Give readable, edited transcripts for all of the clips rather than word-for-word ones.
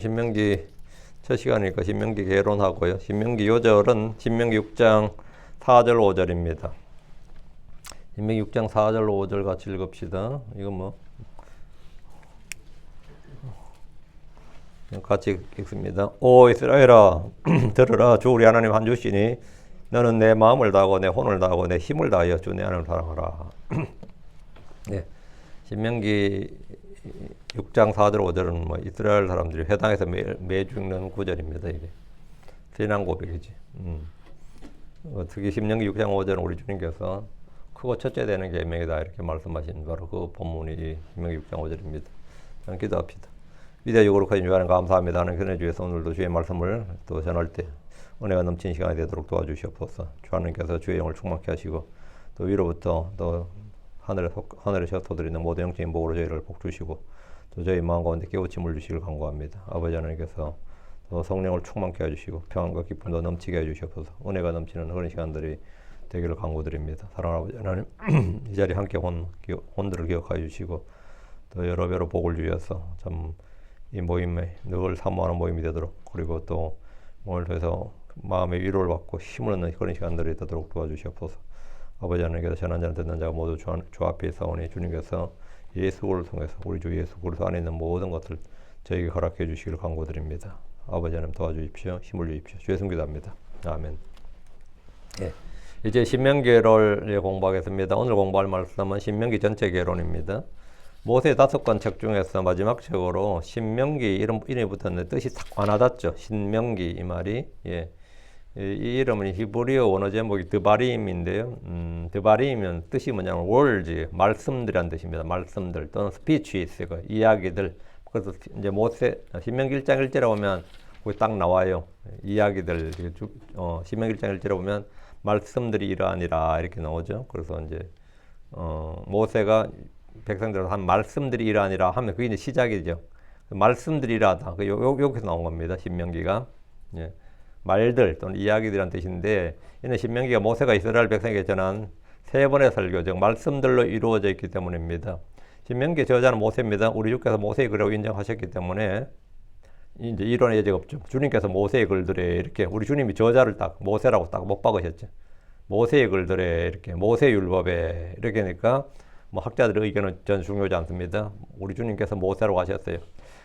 신명기 첫 시간이니까 신명기 개론하고요. 신명기 요절은 신명기 6장 4절 5절입니다. 신명기 6장 4절 5절 같이 읽읍시다. 이거 뭐 같이 읽습니다. 오 이스라엘아 들으라. 주 우리 하나님 한 주시니 너는 내 마음을 다하고 내 혼을 다하고 내 힘을 다하여 주 내 하나님을 사랑하라. 네. 신명기 6장 4절 5절은 뭐 이스라엘 사람들이 회당에서 매주 읽는 구절입니다. 이게 신앙 고백이지. 특히 신명기 6장 5절은 우리 주님께서 크고 첫째 되는 계명이다 이렇게 말씀하신 바로 그 본문이 신명기 6장 5절입니다. 기도합시다. 위대하고 거룩하신 주 하나님 감사합니다. 하나님 은혜 주에서 오늘도 주의 말씀을 또 전할 때 은혜가 넘치는 시간이 되도록 도와주시옵소서. 주 하나님께서 주의 영을 충만케 하시고 또 위로부터 또 하늘에서 쏟아지는 모든 영적인 복으로 저희를 복 주시고 또 저희 마음 가운데 깨우침을 주시길 간구합니다. 아버지 하나님께서 또 성령을 충만케 해주시고 평안과 기쁨도 넘치게 해주시옵소서. 은혜가 넘치는 그런 시간들이 되기를 간구드립니다. 사랑하는 아버지 하나님 이 자리에 함께 혼들을 기억하여 주시고 또 여러 배로 복을 주셔서 참 이 모임에 늘 사모하는 모임이 되도록 그리고 또 오늘 통해서 마음의 위로를 받고 힘을 얻는 그런 시간들이 되도록 도와주시옵소서. 아버지 하나님께서 전한 자는 듣는 자가 모두 주 앞에 있사오니 주님께서 예수 그리스도를 통해서 우리 주 예수 그리스도 안에 있는 모든 것을 저에게 허락해 주시기를 간구드립니다. 아버지 하나님 도와주십시오. 힘을 주십시오. 주의 성기도합니다. 아멘. 예. 이제 신명기를 공부하겠습니다. 오늘 공부할 말씀은 신명기 전체 개론입니다. 모세 5권 책 중에서 마지막 책으로 신명기 이름이 붙었는데 뜻이 딱 와닿았죠. 신명기 이 말이. 예. 이 이름은 히브리어 원어 제목이 드바림인데요. 드바림은 뜻이 뭐냐면 words, 말씀들이란 뜻입니다. 말씀들 또는 speeches, 이야기들. 그래서 이제 모세 신명기 1장 1절에 보면 거기 딱 나와요. 이야기들. 신명기 1장 1절에 보면 말씀들이 이러하니라 이렇게 나오죠. 그래서 이제 모세가 백성들한테 한 말씀들이 이러하니라 하면 그게 이제 시작이죠. 말씀들이 이러하다. 여기서 나온 겁니다. 신명기가. 예. 말들 또는 이야기들이란 뜻인데 이는 신명기가 모세가 이스라엘 백성에게 전한 3번의 설교 즉 말씀들로 이루어져 있기 때문입니다. 신명기 저자는 모세입니다. 우리 주께서 모세의 글이라고 인정하셨기 때문에 이제 이론의 여지가 없죠. 주님께서 모세의 글들에 이렇게 우리 주님이 저자를 딱 모세라고 딱 못 박으셨죠. 모세의 글들에 이렇게 모세율법에 이렇게 하니까 뭐 학자들의 의견은 전 중요하지 않습니다. 우리 주님께서 모세라고 하셨어요.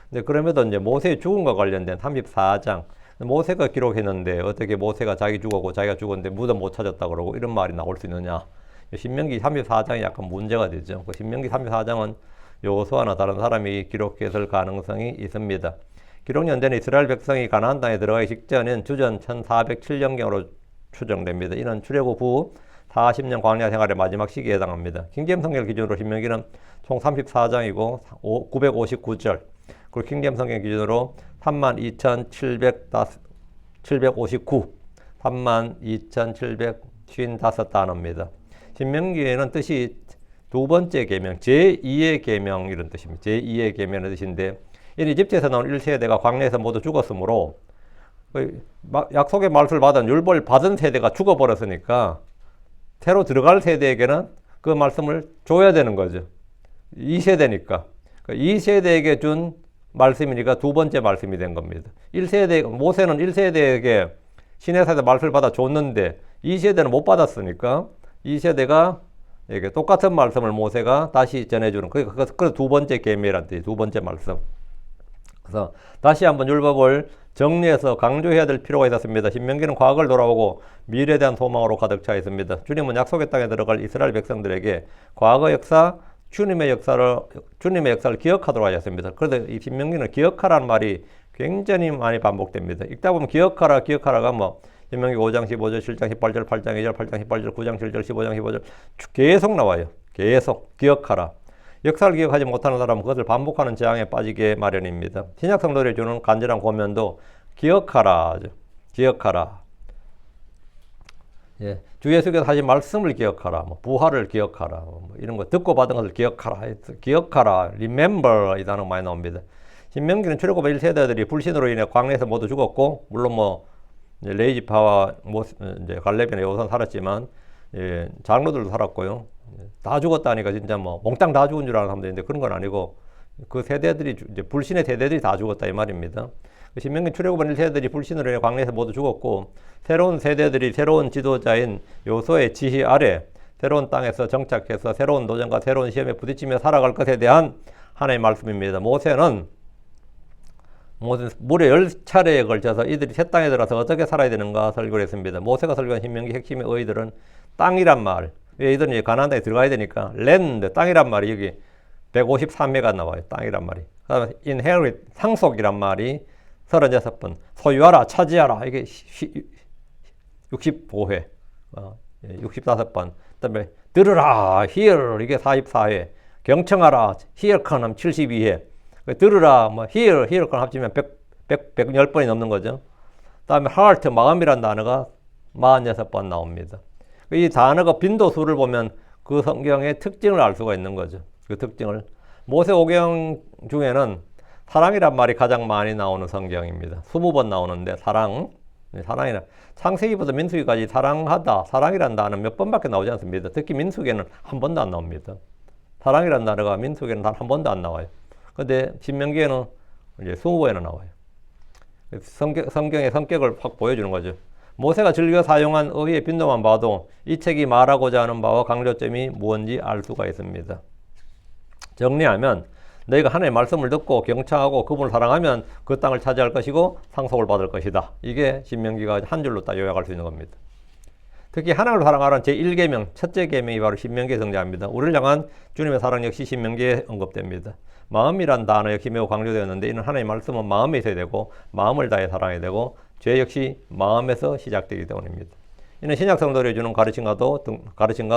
근데 그럼에도 이제 모세의 죽음과 관련된 34장 모세가 기록했는데 어떻게 모세가 자기 죽었고 자기가 죽었는데 무덤 못 찾았다 그러고 이런 말이 나올 수 있느냐. 신명기 34장이 약간 문제가 되죠. 그 신명기 34장은 여호수아나 다른 사람이 기록했을 가능성이 있습니다. 기록 연대는 이스라엘 백성이 가나안 땅에 들어가기 직전인 주전 1407년경으로 추정됩니다. 이는 출애굽 후 40년 광야 생활의 마지막 시기에 해당합니다. 킹제임스 성경 기준으로 신명기는 총 34장이고 959절 그리고 킹제임스 성경 기준으로 32,759 32,755단어입니다. 신명기에는 뜻이 두 번째 계명, 제2의 계명 이런 뜻입니다. 제2의 계명의 뜻인데 이집트에서 나온 1세대가 광야에서 모두 죽었으므로 약속의 말씀을 받은 율법을 받은 세대가 죽어버렸으니까 새로 들어갈 세대에게는 그 말씀을 줘야 되는 거죠. 2세대니까. 2세대에게 준 말씀이니까 두 번째 말씀이 된 겁니다. 1세대, 모세는 1세대에게 시내사에서 말씀을 받아 줬는데 2세대는 못 받았으니까 2세대가 이렇게 똑같은 말씀을 모세가 다시 전해주는 그래서 두 번째 계명이란 뜻이에요. 두 번째 말씀. 그래서 다시 한번 율법을 정리해서 강조해야 될 필요가 있었습니다. 신명기는 과거를 돌아보고 미래에 대한 소망으로 가득 차 있습니다. 주님은 약속의 땅에 들어갈 이스라엘 백성들에게 과거 역사, 주님의 역사를 기억하도록 하셨습니다. 그래서 이 신명기는 기억하라는 말이 굉장히 많이 반복됩니다. 읽다 보면 기억하라가 뭐 신명기 5장 15절, 7장 18절, 8장 2절, 8장 18절, 9장 7절, 15장 15절 계속 나와요. 계속 기억하라. 역사를 기억하지 못하는 사람은 그것을 반복하는 재앙에 빠지게 마련입니다. 신약 성도들이 주는 간절한 고면도 기억하라. 예, 주 예수께서 하신 말씀을 기억하라. 뭐 부활을 기억하라. 뭐 이런 거 듣고 받은 것을 기억하라. remember 이 단어가 많이 나옵니다. 신명기는 출애굽 1세대들이 불신으로 인해 광야에서 모두 죽었고 물론 뭐 레이지파와 이제 갈렙이나 여호수아는 살았지만 예, 장로들도 살았고요. 다 죽었다니까 진짜 뭐 몽땅 다 죽은 줄 아는 사람도 있는데 그런 건 아니고 그 세대들이 이제 불신의 세대들이 다 죽었다 이 말입니다. 신명기 출애굽한 1세대들이 불신으로 인해 광야에서 모두 죽었고 새로운 세대들이 새로운 지도자인 요소의 지휘 아래 새로운 땅에서 정착해서 새로운 도전과 새로운 시험에 부딪히며 살아갈 것에 대한 하나님의 말씀입니다. 모세는 무려 10차례에 걸쳐서 이들이 새 땅에 들어서 어떻게 살아야 되는가 설교를 했습니다. 모세가 설교한 신명기 핵심의 의의들은 땅이란 말, 왜 이들은 가나안 땅에 들어가야 되니까 랜드, 땅이란 말이 여기 153회가 나와요. 땅이란 말이. 그 다음에 inherit, 상속이란 말이 36번, 소유하라, 차지하라, 이게 65회, 65번. 그 다음에 들으라, hear, 이게 44회. 경청하라, hear 컨 72회. 들으라, 뭐 hear 컨 합치면 110번이 넘는 거죠. 그 다음에 heart, 마음이란 단어가 46번 나옵니다. 이 단어가 빈도수를 보면 그 성경의 특징을 알 수가 있는 거죠. 그 특징을. 모세오경 중에는 사랑이란 말이 가장 많이 나오는 성경입니다. 20번 나오는데 사랑이란 창세기부터 민수기까지 사랑하다, 사랑이란 단어 몇 번밖에 나오지 않습니다. 특히 민수기에는 한 번도 안 나옵니다. 사랑이란 단어가 민수기에는 단 한 번도 안 나와요. 근데 신명기에는 이제 20번이나 나와요. 성경의 성격을 확 보여주는 거죠. 모세가 즐겨 사용한 어휘의 빈도만 봐도 이 책이 말하고자 하는 바와 강조점이 무엇인지 알 수가 있습니다. 정리하면 너희가 하나님의 말씀을 듣고 경청하고 그분을 사랑하면 그 땅을 차지할 것이고 상속을 받을 것이다. 이게 신명기가 한 줄로 딱 요약할 수 있는 겁니다. 특히 하나님을 사랑하라는 제1계명, 첫째 계명이 바로 신명기에 등장합니다. 우리를 향한 주님의 사랑 역시 신명기에 언급됩니다. 마음이란 단어 역시 매우 강조되었는데 이는 하나님의 말씀은 마음에 있어야 되고 마음을 다해 사랑해야 되고 죄 역시 마음에서 시작되기 때문입니다. 이는 신약 성도들이 주는 가르침과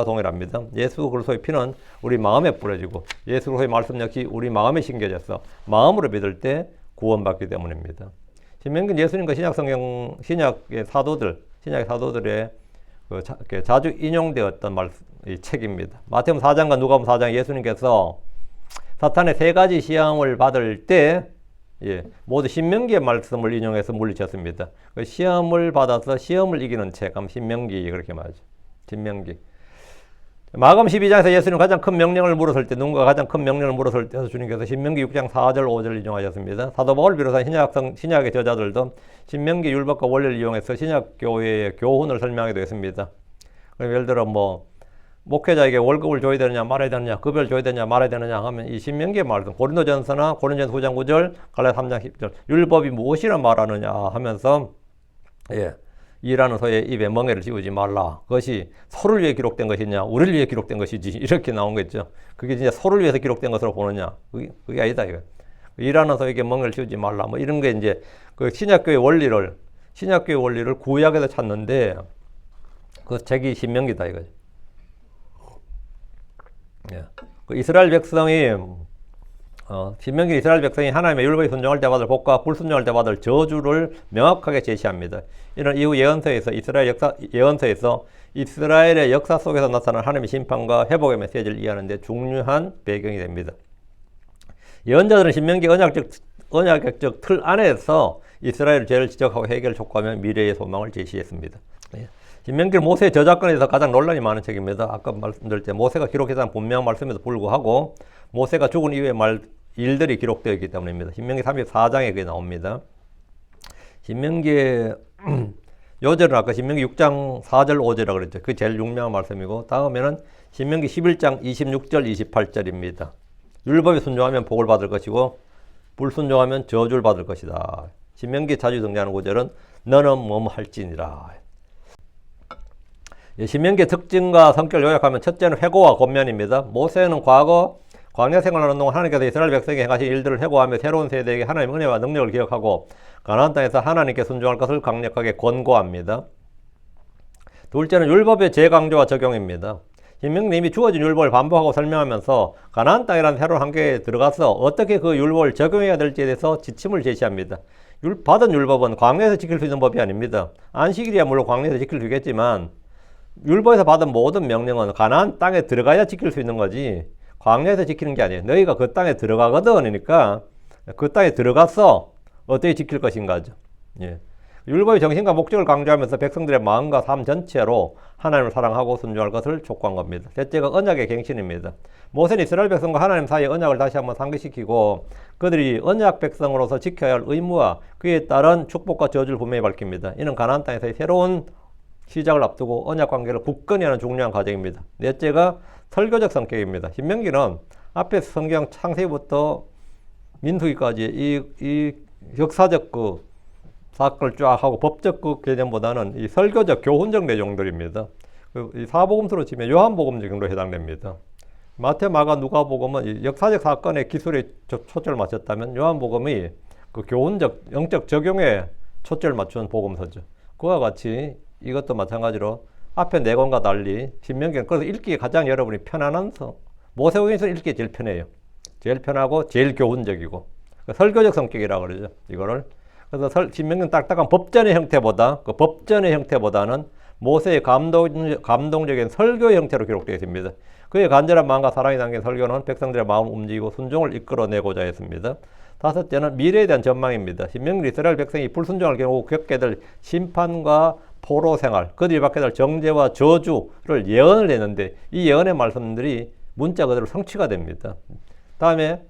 동일합니다. 예수 그리스도의 피는 우리 마음에 뿌려지고 예수 그리스도의 말씀 역시 우리 마음에 심겨져서 마음으로 믿을 때 구원받기 때문입니다. 신명기는 예수님과 신약의 사도들의 자주 인용되었던 이 책입니다. 마태복음 4장과 누가복음 4장 예수님께서 사탄의 3가지 시험을 받을 때 모두 신명기의 말씀을 인용해서 물리쳤습니다. 그 시험을 받아서 시험을 이기는 책, 신명기 그렇게 말하죠. 신명기. 마감 12장에서 예수님 가장 큰 명령을 물었을 때, 누군가 가장 큰 명령을 물었을 때 주님께서 신명기 6장 4절 5절 인용하셨습니다. 사도 바울을 비롯한 신약의 저자들도 신명기 율법과 원리를 이용해서 신약교회의 교훈을 설명하기도 했습니다. 예를 들어 목회자에게 월급을 줘야 되느냐 말아야 되느냐, 급여를 줘야 되느냐 말아야 되느냐 하면 이 신명기의 말씀, 고린도전서나 고린도전서 9장 9절, 갈라디아 3장 10절, 율법이 무엇이라 말하느냐 하면서 이라는 소의 입에 멍에를 씌우지 말라. 그것이 서로를 위해 기록된 것이냐, 우리를 위해 기록된 것이지 이렇게 나온 거죠. 그게 진짜 서로를 위해서 기록된 것으로 보느냐? 그게 아니다 이거. 이라는 소에게 멍에를 씌우지 말라. 이런 게 이제 그 신약교의 원리를 구약에서 찾는데 그 책이 신명기다 이거죠. 그 이스라엘 백성이 신명기 이스라엘 백성이 하나님의 율법에 순종할 때 받을 복과 불순종할 때 받을 저주를 명확하게 제시합니다. 이런 이후 예언서에서 이스라엘의 역사 속에서 나타난 하나님의 심판과 회복의 메시지를 이해하는 데 중요한 배경이 됩니다. 예언자들은 신명기 언약적 틀 안에서 이스라엘 죄를 지적하고 해결을 촉구하며 미래의 소망을 제시했습니다. 신명기는 모세의 저작권에서 가장 논란이 많은 책입니다. 아까 말씀드릴 때 모세가 기록했다는 분명한 말씀에도 불구하고 모세가 죽은 이후의 일들이 기록되어 있기 때문입니다. 신명기 34장에 그게 나옵니다. 신명기의 요절은 아까 신명기 6장 4절 5절이라고 그랬죠. 그게 제일 유명한 말씀이고 다음에는 신명기 11장 26절 28절입니다. 율법에 순종하면 복을 받을 것이고 불순종하면 저주를 받을 것이다. 신명기에 자주 등장하는 구절은 너는 뭐뭐 할지니라. 신명기의 특징과 성격을 요약하면 첫째는 회고와 권면입니다. 모세는 과거 광야 생활하는 동안 하나님께서 이스라엘 백성에게 행하신 일들을 회고하며 새로운 세대에게 하나님의 은혜와 능력을 기억하고 가나안 땅에서 하나님께 순종할 것을 강력하게 권고합니다. 둘째는 율법의 재강조와 적용입니다. 신명기는 이미 주어진 율법을 반복하고 설명하면서 가나안 땅이라는 새로운 환경에 들어가서 어떻게 그 율법을 적용해야 될지에 대해서 지침을 제시합니다. 받은 율법은 광야에서 지킬 수 있는 법이 아닙니다. 안식일이야 물론 광야에서 지킬 수 있겠지만 율법에서 받은 모든 명령은 가나안 땅에 들어가야 지킬 수 있는 거지 광야에서 지키는 게 아니에요. 너희가 그 땅에 들어가거든. 그러니까 그 땅에 들어가서 어떻게 지킬 것인가죠. 율법의 정신과 목적을 강조하면서 백성들의 마음과 삶 전체로 하나님을 사랑하고 순종할 것을 촉구한 겁니다. 셋째가 언약의 갱신입니다. 모세는 이스라엘 백성과 하나님 사이의 언약을 다시 한번 상기시키고 그들이 언약 백성으로서 지켜야 할 의무와 그에 따른 축복과 저주를 분명히 밝힙니다. 이는 가나안 땅에서의 새로운 시작을 앞두고 언약 관계를 굳건히 하는 중요한 과정입니다. 넷째가 설교적 성격입니다. 신명기는 앞에 성경 창세기부터 민수기까지 이 역사적 그 사건을 쫙 하고 법적 그 개념보다는 이 설교적 교훈적 내용들입니다. 이 사복음서로 치면 요한복음 정도로 해당됩니다. 마태, 마가, 누가복음은 이 역사적 사건의 기술에 초점을 맞췄다면 요한복음이 그 교훈적 영적 적용에 초점을 맞춘 복음서죠. 그와 같이 이것도 마찬가지로 앞에 네 권과 달리 신명기는 그래서 읽기에 가장 여러분이 편안한 모세오경에서 읽기 제일 편해요. 제일 편하고 제일 교훈적이고 설교적 성격이라고 그러죠. 이거를 그래서 신명기는 딱딱한 법전의 형태보다는 모세의 감동적인 설교의 형태로 기록되어 있습니다. 그의 간절한 마음과 사랑이 담긴 설교는 백성들의 마음을 움직이고 순종을 이끌어내고자 했습니다. 다섯째는 미래에 대한 전망입니다. 신명기 이스라엘 백성이 불순종할 경우 겪게 될 심판과 포로 생활, 그들이 받게 될 정죄와 저주를 예언을 했는데 이 예언의 말씀들이 문자 그대로 성취가 됩니다. 다음에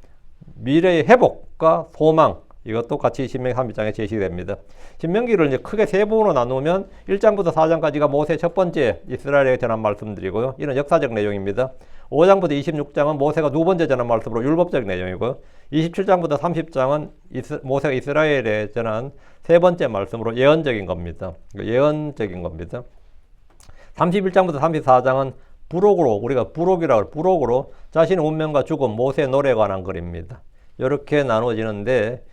미래의 회복과 소망, 이것도 같이 신명기 31장에 제시됩니다. 신명기를 이제 크게 세 부분으로 나누면 1장부터 4장까지가 모세의 첫 번째 이스라엘에 전한 말씀들이고요. 이런 역사적 내용입니다. 5장부터 26장은 모세가 두 번째 전한 말씀으로 율법적 내용이고요. 27장부터 30장은 모세가 이스라엘에 전한 세 번째 말씀으로 예언적인 겁니다. 31장부터 34장은 부록으로 자신의 운명과 죽음, 모세의 노래에 관한 글입니다. 이렇게 나누어지는데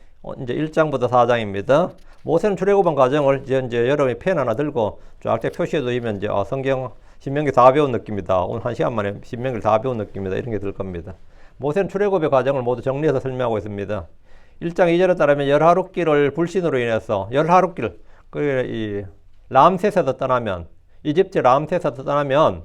이제 1장부터 4장입니다. 모세는 출애굽한 과정을 이제 여러분이 펜 하나 들고 쫙 표시해 두시면 이제 성경 신명기 다 배운 느낌이다. 오늘 1시간 만에 신명기를 다 배운 느낌이다. 이런 게 들 겁니다. 모세는 출애굽의 과정을 모두 정리해서 설명하고 있습니다. 1장 2절에 따르면 열하룻길을 불신으로 인해서 열하룻길 이 람셋에서 떠나면 이집트 람셋에서 떠나면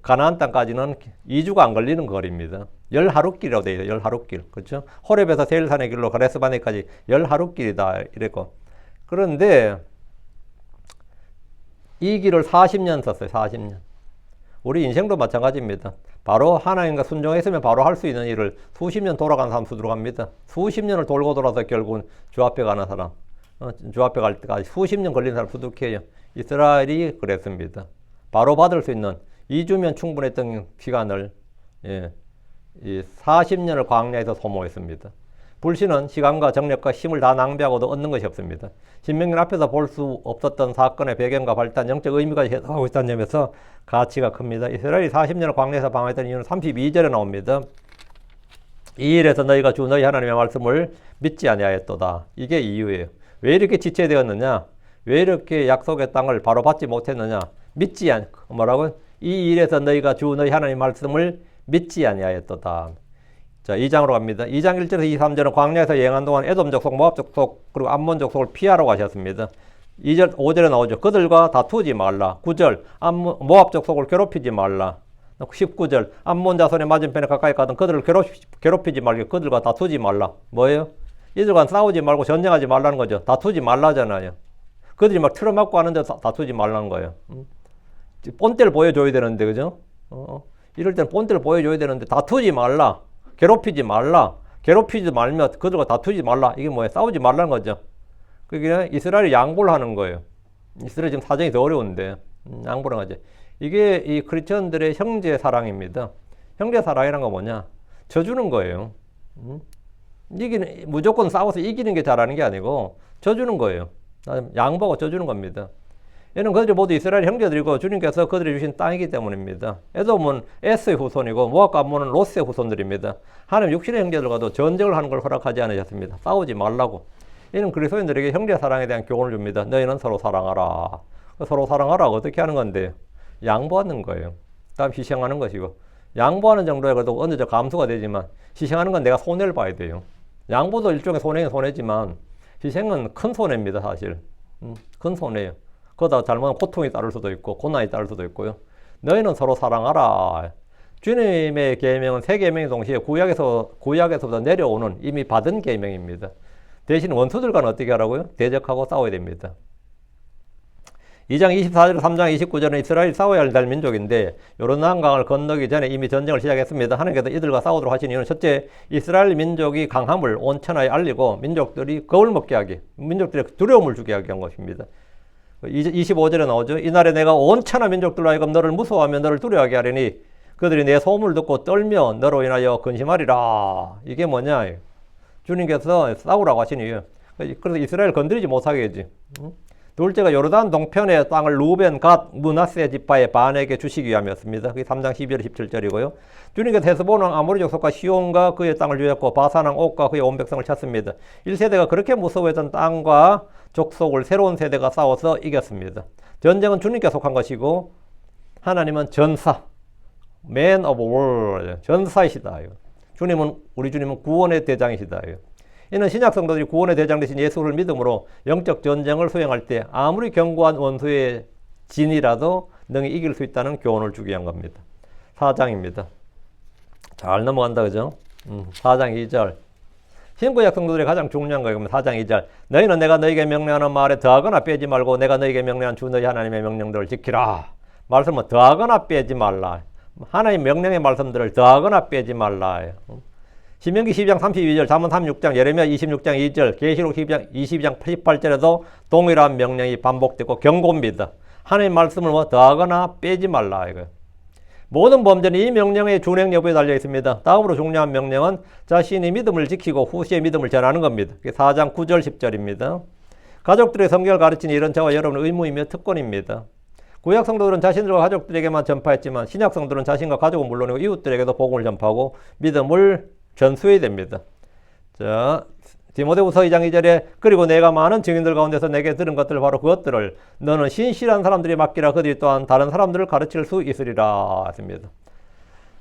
가나안 땅까지는 2주가 안 걸리는 거리입니다. 열하룻길이라고 되어 있어요. 열하룻길. 그렇죠? 호렙에서 세일산의 길로 가데스바네까지 열하룻길이다. 이랬고. 그런데 이 길을 40년 썼어요. 40년. 우리 인생도 마찬가지입니다. 바로 하나님과 순종했으면 바로 할 수 있는 일을 수십 년 돌아간 사람 수두룩 합니다. 수십 년을 돌고 돌아서 결국은 주 앞에 가는 사람, 주 앞에 갈 때까지 수십 년 걸린 사람 수두룩해요. 이스라엘이 그랬습니다. 바로 받을 수 있는 2주면 충분했던 시간을 이 40년을 광야에서 소모했습니다. 불신은 시간과 정력과 힘을 다 낭비하고도 얻는 것이 없습니다. 신명기 앞에서 볼 수 없었던 사건의 배경과 발단, 영적 의미까지 해석하고 있다는 점에서 가치가 큽니다. 이스라엘이 40년을 광야에서 방황했던 이유는 32절에 나옵니다. 이 일에서 너희가 주 너희 하나님의 말씀을 믿지 아니하였도다. 이게 이유예요. 왜 이렇게 지체되었느냐? 왜 이렇게 약속의 땅을 바로 받지 못했느냐? 뭐라고? 이 일에서 너희가 주 너희 하나님의 말씀을 믿지 아니하였도다. 자, 2장으로 갑니다. 2장 1절에서 2, 3절은 광야에서 여행한 동안 에돔 족속, 모압 족속, 그리고 암몬 족속을 피하라고 하셨습니다. 2절, 5절에 나오죠. 그들과 다투지 말라. 9절, 모압 족속을 괴롭히지 말라. 19절, 암몬 자손의 맞은편에 가까이 가던 그들을 괴롭히지 말고 그들과 다투지 말라. 뭐예요? 이들과 싸우지 말고 전쟁하지 말라는 거죠. 다투지 말라잖아요. 그들이 막 틀어막고 하는데 다투지 말라는 거예요. 본때를 보여줘야 되는데, 그죠? 이럴 때는 본때를 보여줘야 되는데 다투지 말라. 괴롭히지 말라. 괴롭히지 말며 그들과 다투지 말라. 이게 뭐예요? 싸우지 말라는 거죠. 그게 이스라엘이 양보를 하는 거예요. 이스라엘 지금 사정이 더 어려운데 양보를 하지. 이게 이 크리스천들의 형제 사랑입니다. 형제 사랑이란 건 뭐냐? 져주는 거예요. 무조건 싸워서 이기는 게 잘하는 게 아니고 져주는 거예요. 양보하고 져주는 겁니다. 얘는 그들이 모두 이스라엘 형제들이고 주님께서 그들이 주신 땅이기 때문입니다. 에돔은 에스의 후손이고 모압과 암몬은 롯의 후손들입니다. 하나님 육신의 형제들과도 전쟁을 하는 걸 허락하지 않으셨습니다. 싸우지 말라고. 이는 그리스도인들에게 형제 사랑에 대한 교훈을 줍니다. 너희는 서로 사랑하라. 서로 사랑하라. 어떻게 하는 건데? 양보하는 거예요. 다음 희생하는 것이고. 양보하는 정도에 그래도 어느 정도 감수가 되지만 희생하는 건 내가 손해를 봐야 돼요. 양보도 일종의 손해지만 희생은 큰 손해입니다. 사실. 큰 손해예요. 그러다 잘못하면 고통이 따를 수도 있고 고난이 따를 수도 있고요. 너희는 서로 사랑하라. 주님의 계명은 세 계명이 동시에 구약에서부터 내려오는 이미 받은 계명입니다. 대신 원수들과는 어떻게 하라고요? 대적하고 싸워야 됩니다. 2장 24절, 3장 29절은 이스라엘이 싸워야 할 민족인데 요르단강을 건너기 전에 이미 전쟁을 시작했습니다. 하나님께서 이들과 싸우도록 하신 이유는 첫째, 이스라엘 민족이 강함을 온 천하에 알리고 민족들이 겁을 먹게 하기, 민족들의 두려움을 주게 하게 한 것입니다. 25절에 나오죠. 이날에 내가 온 천하 민족들로 하여금 너를 무서워하며 너를 두려워하게 하리니 그들이 내 소문을 듣고 떨며 너로 인하여 근심하리라. 이게 뭐냐? 주님께서 싸우라고 하신 이유. 그래서 이스라엘 건드리지 못하게 하지. 둘째가 요르단 동편의 땅을 루벤, 갓, 므낫세 지파의 반에게 주시기 위함이었습니다. 그게 3장 12절 17절이고요. 주님께서 헤스본 왕 아모리 족속과 시온과 그의 땅을 주였고 바산 왕 옥과 그의 온 백성을 쳤습니다. 1세대가 그렇게 무서워했던 땅과 족속을 새로운 세대가 싸워서 이겼습니다. 전쟁은 주님께 속한 것이고 하나님은 전사, Man of War, 전사이시다. 우리 주님은 구원의 대장이시다. 이는 신약 성도들이 구원의 대장 되신 예수를 믿음으로 영적 전쟁을 수행할 때 아무리 견고한 원수의 진이라도 능히 이길 수 있다는 교훈을 주기 위한 겁니다. 4장입니다. 잘 넘어간다, 그죠? 4장 2절. 신구약 성도들이 가장 중요한 거예요. 4장 2절. 너희는 내가 너희에게 명령하는 말에 더하거나 빼지 말고 내가 너희에게 명령한 주 너희 하나님의 명령들을 지키라. 말씀은 더하거나 빼지 말라. 하나님 명령의 말씀들을 더하거나 빼지 말라. 신명기 12장 32절, 잠언 36장, 예레미야 26장 2절, 계시록 22장 88절에도 동일한 명령이 반복되고 경고입니다. 하나님 말씀을 더하거나 빼지 말라. 이거. 모든 범죄는 이 명령의 준행 여부에 달려 있습니다. 다음으로 중요한 명령은 자신이 믿음을 지키고 후세의 믿음을 전하는 겁니다. 4장 9절 10절입니다. 가족들의 성경을 가르치는 이런 저와 여러분의 의무이며 특권입니다. 구약 성도들은 자신들과 가족들에게만 전파했지만 신약 성도들은 자신과 가족은 물론이고 이웃들에게도 복음을 전파하고 믿음을 전수해야 됩니다. 자, 디모데후서 2장 2절에 그리고 내가 많은 증인들 가운데서 내게 들은 것들 바로 그것들을 너는 신실한 사람들이 맡기라 그들이 또한 다른 사람들을 가르칠 수 있으리라 했습니다.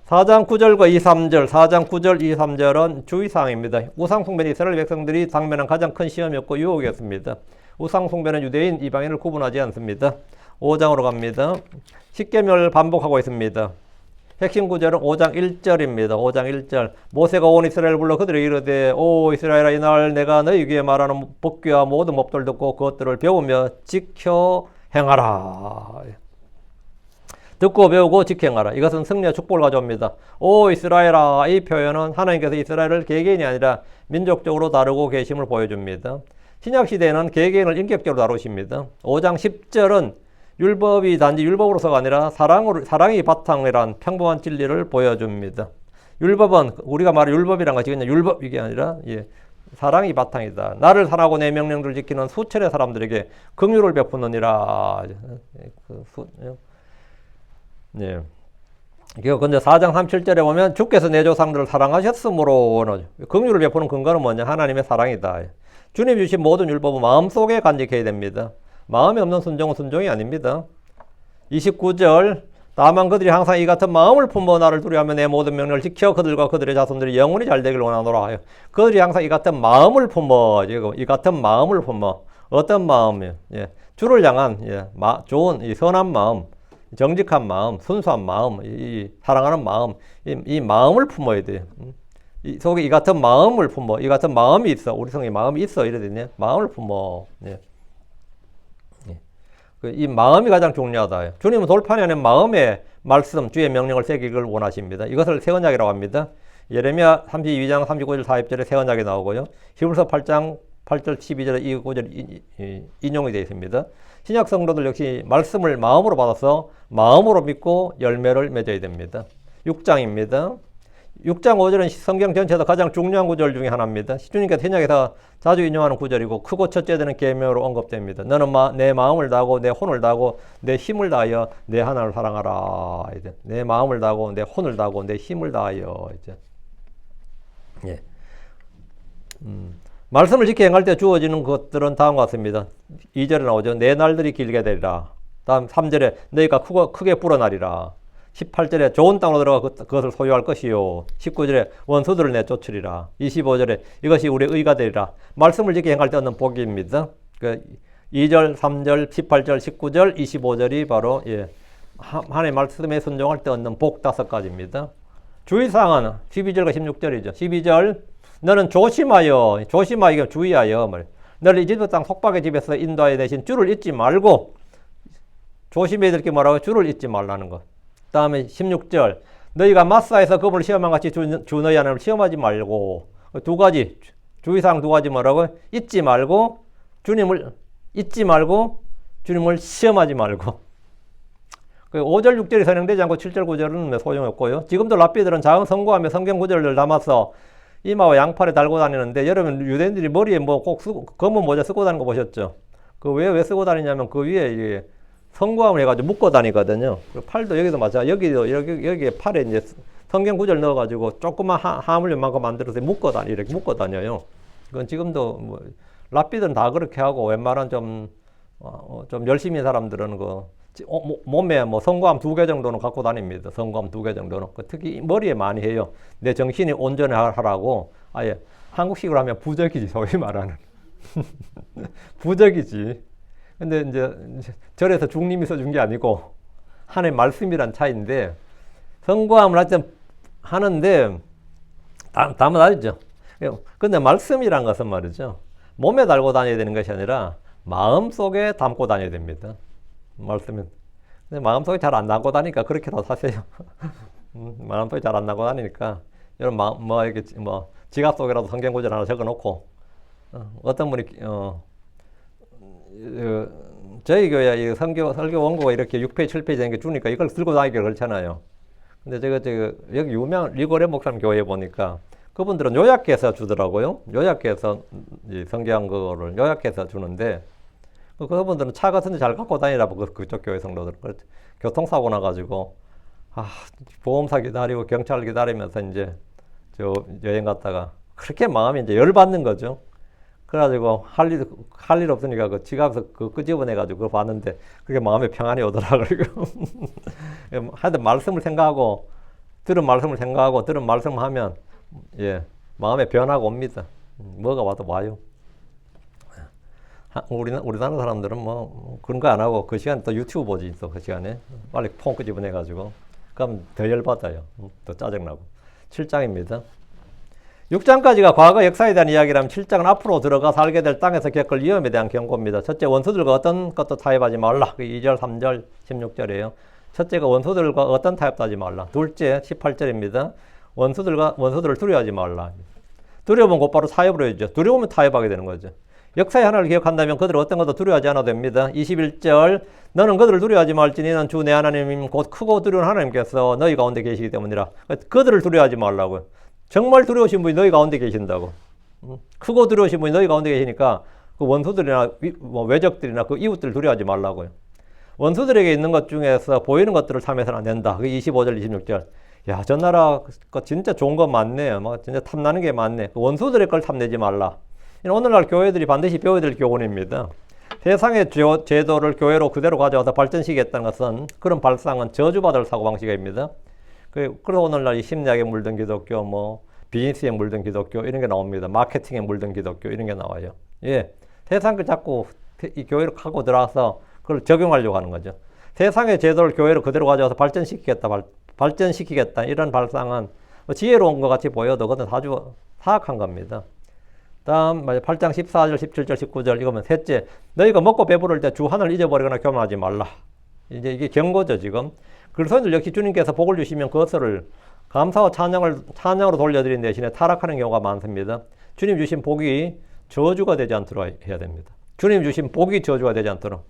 4장 9절과 2, 3절, 4장 9절, 2, 3절은 주의사항입니다. 우상숭배는 이스라엘 백성들이 당면한 가장 큰 시험이었고 유혹이었습니다. 우상숭배는 유대인, 이방인을 구분하지 않습니다. 5장으로 갑니다. 십계명을 반복하고 있습니다. 핵심 구절은 5장 1절입니다. 5장 1절. 모세가 온 이스라엘을 불러 그들에게 이르되 오 이스라엘아 이날 내가 너희에게 말하는 법규와 모든 법도를 듣고 그것들을 배우며 지켜 행하라. 듣고 배우고 지켜 행하라. 이것은 승리와 축복을 가져옵니다. 오 이스라엘아, 이 표현은 하나님께서 이스라엘을 개개인이 아니라 민족적으로 다루고 계심을 보여줍니다. 신약시대에는 개개인을 인격적으로 다루십니다. 5장 10절은 율법이 단지 율법으로서가 아니라 사랑이 바탕이란 평범한 진리를 보여줍니다. 율법은 우리가 말하는 율법이란 것이 그냥 율법 이게 아니라 사랑이 바탕이다. 나를 사랑하고 내 명령들을 지키는 수천의 사람들에게 긍휼을 베푸느니라. 네. 근데 4장 37절에 보면 주께서 내 조상들을 사랑하셨으므로 긍휼을 베푸는 근거는 뭐냐? 하나님의 사랑이다. 주님 주신 모든 율법은 마음속에 간직해야 됩니다. 마음이 없는 순종은 순종이 아닙니다. 29절 다만 그들이 항상 이 같은 마음을 품어 나를 두려워하며 내 모든 명령을 지켜 그들과 그들의 자손들이 영원히 잘 되기를 원하노라 하여 그들이 항상 이 같은 마음을 품어 이 같은 마음을 품어 어떤 마음이요? 주를 향한 좋은 이 선한 마음, 정직한 마음, 순수한 마음, 이 사랑하는 마음, 이 마음을 품어야 돼요. 이 속에 이 같은 마음을 품어 이 같은 마음이 있어 우리 성에 마음이 있어 이래 되네. 마음을 품어. 이 마음이 가장 중요하다. 주님은 돌판에 하는 마음의 말씀, 주의 명령을 새기기를 원하십니다. 이것을 새 언약이라고 합니다. 예레미야 32장 39절 40절에 새 언약이 나오고요. 히브리서 8장 8절 12절에 이 구절이 인용이 되어 있습니다. 신약 성도들 역시 말씀을 마음으로 받아서 마음으로 믿고 열매를 맺어야 됩니다. 6장입니다. 6장 5절은 성경 전체에서 가장 중요한 구절 중에 하나입니다. 주님께서 신약에서 자주 인용하는 구절이고 크고 첫째 되는 계명으로 언급됩니다. 너는 내 마음을 다하고 내 혼을 다하고 내 힘을 다하여 내 하나님을 사랑하라. 이제 내 마음을 다하고 내 혼을 다하고 내 힘을 다하여 이제 말씀을 지켜 행할 때 주어지는 것들은 다음과 같습니다. 2절에 나오죠. 내 날들이 길게 되리라. 다음 3절에 너희가 크게 불어나리라. 18절에 좋은 땅으로 들어가 그것을 소유할 것이요. 19절에 원수들을 내쫓으리라. 25절에 이것이 우리의 의가 되리라. 말씀을 지켜 행할 때 얻는 복입니다. 2절, 3절, 18절, 19절, 25절이 바로 하나님의 말씀에 순종할 때 얻는 복 5가지입니다. 주의사항은 12절과 16절이죠. 12절 너는 조심하여, 조심하여 주의하여. 너를 이집트 땅 속박의 집에서 인도하여 대신 주를 잊지 말고, 조심해야 될 게 뭐라고? 주를 잊지 말라는 것. 그 다음에 16절. 너희가 마사에서 그분을 시험한 같이 주 너희 하나님을 시험하지 말고. 두 가지, 주의사항 두 가지 뭐라고? 잊지 말고, 주님을 잊지 말고, 주님을 시험하지 말고. 5절, 6절이 선행되지 않고 7절, 9절은 소용없고요. 지금도 랍비들은 작은 성구하며 성경 구절을 담아서 이마와 양팔에 달고 다니는데, 여러분 유대인들이 머리에 뭐 꼭 검은 모자 쓰고 다니는 거 보셨죠? 그 왜 쓰고 다니냐면 그 위에 성구함을 해가지고 묶어 다니거든요. 팔도 여기도 마찬가지. 여기에 팔에 이제 성경 구절 넣어가지고 조그만 하물쇠만큼 만들어서 이렇게 묶어 다녀요. 그건 지금도 뭐 랍비들은 다 그렇게 하고, 웬만한 좀 열심히 사람들은 몸에 뭐 성구함 2개 정도는 갖고 다닙니다. 성구함 2개 정도는. 특히 머리에 많이 해요. 내 정신이 온전하라고. 아예 한국식으로 하면 부적이지, 소위 말하는. 부적이지. 근데 이제 절에서 중림이 써준 게 아니고 하나의 말씀이란 차이인데, 성구함을 하는데 다만 알죠. 근데 말씀이란 것은 말이죠, 몸에 달고 다녀야 되는 것이 아니라 마음 속에 담고 다녀야 됩니다. 말씀은. 근데 마음속에 잘 안 담고 다니니까 그렇게 다 사세요. 마음속에 잘 안 담고 다니니까 여러분 이렇게 지갑 속에라도 성경 구절 하나 적어놓고, 어떤 분이 저희 교회 설교 원고가 이렇게 6페이지, 7페이지 되는 게 주니까 이걸 들고 다니기가 그렇잖아요. 근데 여기 유명한 리고레 목사님 교회에 보니까 그분들은 요약해서 주더라고요. 요약해서 성경 그거를 요약해서 주는데, 그분들은 차 같은 데 잘 갖고 다니라고, 그쪽 교회 성도들은. 교통사고 나가지고, 보험사 기다리고 경찰 기다리면서 이제 여행 갔다가 그렇게 마음이 이제 열받는 거죠. 그래가지고 할 일 없으니까 그 지갑에서 끄집어내가지고 그거 봤는데 그게 마음에 평안이 오더라고요. 하여튼 말씀을 생각하고, 들은 말씀을 하면, 마음에 변화가 옵니다. 뭐가 와도 와요. 우리나라 사람들은 뭐 그런 거 안 하고 그 시간에 또 유튜브 보지, 또 그 시간에 빨리 폰 끄집어내가지고, 그럼 더 열받아요. 더 짜증나고. 7장입니다. 6장까지가 과거 역사에 대한 이야기라면 7장은 앞으로 들어가 살게 될 땅에서 겪을 위험에 대한 경고입니다. 첫째, 원수들과 어떤 것도 타협하지 말라. 2절, 3절, 16절이에요. 첫째가 원수들과 어떤 타협도 하지 말라. 둘째, 18절입니다. 원수들을 두려워하지 말라. 두려우면 곧바로 타협을 해야죠. 두려우면 타협하게 되는 거죠. 역사의 하나를 기억한다면 그들은 어떤 것도 두려워하지 않아도 됩니다. 21절, 너는 그들을 두려워하지 말지니 너는 주 내 하나님 곧 크고 두려운 하나님께서 너희 가운데 계시기 때문이라. 그들을 두려워하지 말라고요. 정말 두려우신 분이 너희 가운데 계신다고. 크고 두려우신 분이 너희 가운데 계시니까 그 원수들이나 외적들이나 그 이웃들을 두려워하지 말라고요. 원수들에게 있는 것 중에서 보이는 것들을 탐해서는 안 된다. 그게 25절, 26절. 야, 저 나라 진짜 좋은 거 많네. 진짜 탐나는 게 많네. 그 원수들의 걸 탐내지 말라. 오늘날 교회들이 반드시 배워야 될 교훈입니다. 세상의 제도를 교회로 그대로 가져와서 발전시키겠다는 것은, 그런 발상은 저주받을 사고방식입니다. 그래서 오늘날 이 심리학에 물든 기독교, 비즈니스에 물든 기독교 이런 게 나옵니다. 마케팅에 물든 기독교 이런 게 나와요. 세상 걸 자꾸 이 교회로 갖고 들어와서 그걸 적용하려고 하는 거죠. 세상의 제도를 교회로 그대로 가져와서 발전시키겠다 이런 발상은 지혜로운 것 같이 보여도 그건 아주 사악한 겁니다. 다음 8장 14절, 17절, 19절 이거면 셋째, 너희가 먹고 배부를 때 주 하나를 잊어버리거나 교만하지 말라. 이제 이게 경고죠, 지금. 그리스도인들 역시 주님께서 복을 주시면 그것을 감사와 찬양으로 돌려드린 대신에 타락하는 경우가 많습니다. 주님 주신 복이 저주가 되지 않도록 해야 됩니다. 주님 주신 복이 저주가 되지 않도록.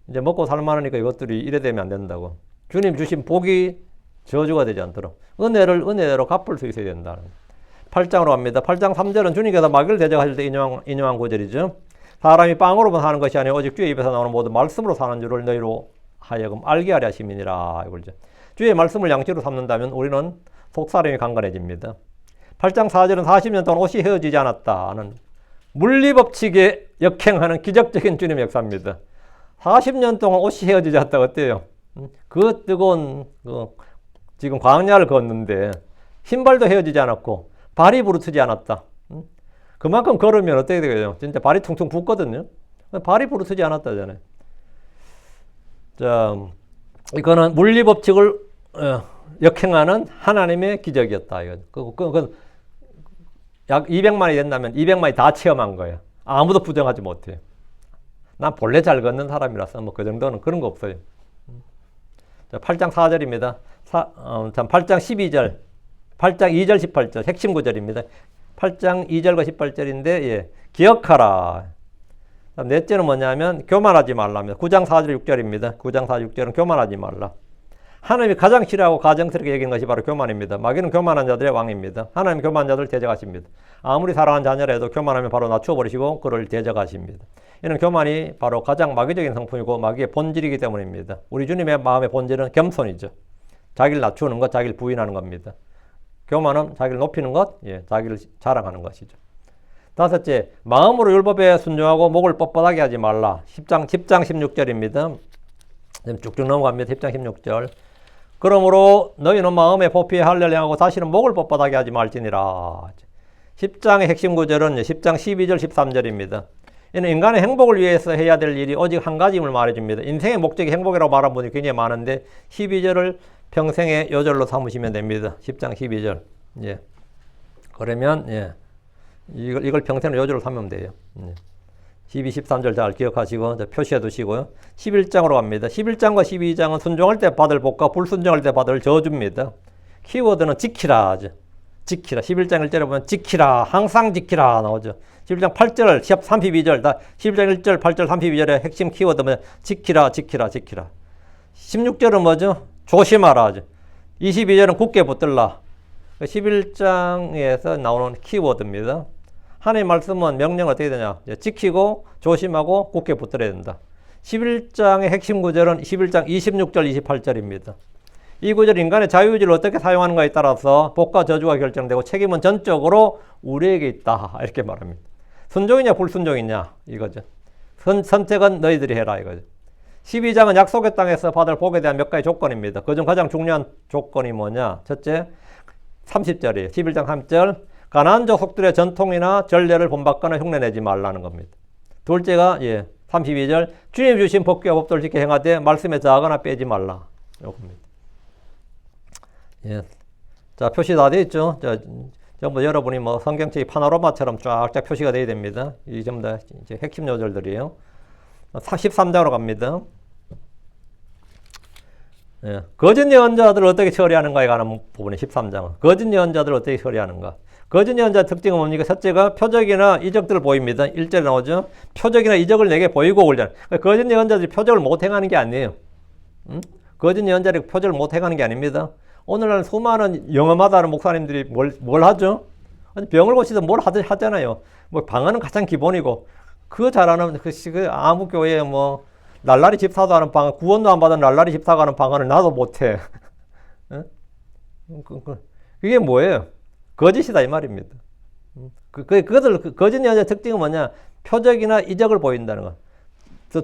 이제 먹고 살만하니까 이것들이 이래 되면 안 된다고. 주님 주신 복이 저주가 되지 않도록 은혜대로 갚을 수 있어야 된다. 8장으로 갑니다. 8장 3절은 주님께서 마귀를 대적하실 때 인용한 구절이죠. 사람이 빵으로만 사는 것이 아니라 오직 주의 입에서 나오는 모든 말씀으로 사는 줄을 너희로 하여금 알게 하려 하심이니라. 이거죠. 주의 말씀을 양치로 삼는다면 우리는 속사람이 강건해집니다. 8장 4절은 40년 동안 옷이 헤어지지 않았다는 물리법칙에 역행하는 기적적인 주님의 역사입니다. 40년 동안 옷이 헤어지지 않았다. 어때요? 그 뜨거운 지금 광야를 걷는데 신발도 헤어지지 않았고 발이 부르트지 않았다. 그만큼 걸으면 어떻게 되겠어요? 진짜 발이 퉁퉁 붓거든요. 발이 부르트지 않았다잖아요. 자, 이거는 물리법칙을 역행하는 하나님의 기적이었다. 그건 약 200만이 된다면 200만이 다 체험한 거예요. 아무도 부정하지 못해요. 난 본래 잘 걷는 사람이라서 뭐 그 정도는 그런 거 없어요. 자, 8장 4절입니다. 8장 12절, 8장 2절 18절 핵심 구절입니다. 8장 2절과 18절인데 예, 기억하라. 넷째는 뭐냐면 교만하지 말라며 9장 4절 6절입니다. 9장 4절 6절은 교만하지 말라. 하나님이 가장 싫어하고 가정스럽게 여긴 것이 바로 교만입니다. 마귀는 교만한 자들의 왕입니다. 하나님 교만한 자들을 대적하십니다. 아무리 사랑하는 자녀라도 교만하면 바로 낮추어버리시고 그를 대적하십니다. 이는 교만이 바로 가장 마귀적인 성품이고 마귀의 본질이기 때문입니다. 우리 주님의 마음의 본질은 겸손이죠. 자기를 낮추는 것, 자기를 부인하는 겁니다. 교만은 자기를 높이는 것, 예, 자기를 자랑하는 것이죠. 다섯째, 마음으로 율법에 순종하고 목을 뻣뻣하게 하지 말라. 10장 16절입니다. 쭉쭉 넘어갑니다. 10장 16절. 그러므로 너희는 마음에 보피에 할례를 행하고 다시는 목을 뻣뻣하게 하지 말지니라. 10장의 핵심 구절은 10장 12절 13절입니다. 이는 인간의 행복을 위해서 해야 될 일이 오직 한 가지임을 말해줍니다. 인생의 목적이 행복이라고 말하는 분이 굉장히 많은데 12절을 평생의 요절로 삼으시면 됩니다. 10장 12절. 예. 그러면 예. 이걸 평생의 요절로 삼으면 돼요. 12, 13절 잘 기억하시고 표시해 두시고요. 11장으로 갑니다. 11장과 12장은 순종할 때 받을 복과 불순종할 때 받을 저주입니다. 키워드는 지키라 하죠. 지키라. 11장 1절에 보면 지키라. 항상 지키라 나오죠. 11장 8절, 32절, 다 11장 1절, 8절, 32절의 핵심 키워드는 지키라, 지키라, 지키라. 16절은 뭐죠? 조심하라 하죠. 22절은 굳게 붙들라. 11장에서 나오는 키워드입니다. 하나님의 말씀은 명령을 어떻게 되냐? 지키고 조심하고 굳게 붙들어야 된다. 11장의 핵심 구절은 11장 26절, 28절입니다. 이 구절 인간의 자유의지를 어떻게 사용하는가에 따라서 복과 저주가 결정되고 책임은 전적으로 우리에게 있다. 이렇게 말합니다. 순종이냐 불순종이냐 이거죠. 선택은 너희들이 해라 이거죠. 12장은 약속의 땅에서 받을 복에 대한 몇 가지 조건입니다. 그중 가장 중요한 조건이 뭐냐? 첫째, 30절이에요. 11장 3절. 가나안 족속들의 전통이나 전례를 본받거나 흉내내지 말라는 겁니다. 둘째가 32절. 주님 주신 법규와 법도를 지켜 행하되 말씀에 자하거나 빼지 말라. 이겁니다. 예. 자, 표시 다 되어 있죠? 자, 전부 여러분이 뭐 성경책이 파노라마처럼 쫙쫙 표시가 되어야 됩니다. 이 전부 다 이제 핵심 요절들이에요. 43장으로 갑니다. 예. 거짓 예언자들을 어떻게 처리하는가에 관한 부분이 13장은. 거짓 예언자들을 어떻게 처리하는가. 거짓 예언자 특징은 뭡니까? 첫째가 표적이나 이적들을 보입니다. 1절에 나오죠. 표적이나 이적을 내게 보이고 그러잖아요. 거짓 예언자들이 표적을 못 행하는 게 아니에요. 거짓 예언자들이 표적을 못 행하는 게 아닙니다. 오늘날 수많은 영험하다는 목사님들이 뭘 하죠? 병을 고치든 뭘 하잖아요. 뭐 방언은 가장 기본이고, 그거 잘하는, 그 아무 교회에 뭐, 날라리 집사도 하는 방언, 구원도 안 받은 날라리 집사가 하는 방언을 나도 못해. 그게 뭐예요? 거짓이다, 이 말입니다. 그것들, 거짓 예언자의 특징은 뭐냐? 표적이나 이적을 보인다는 거.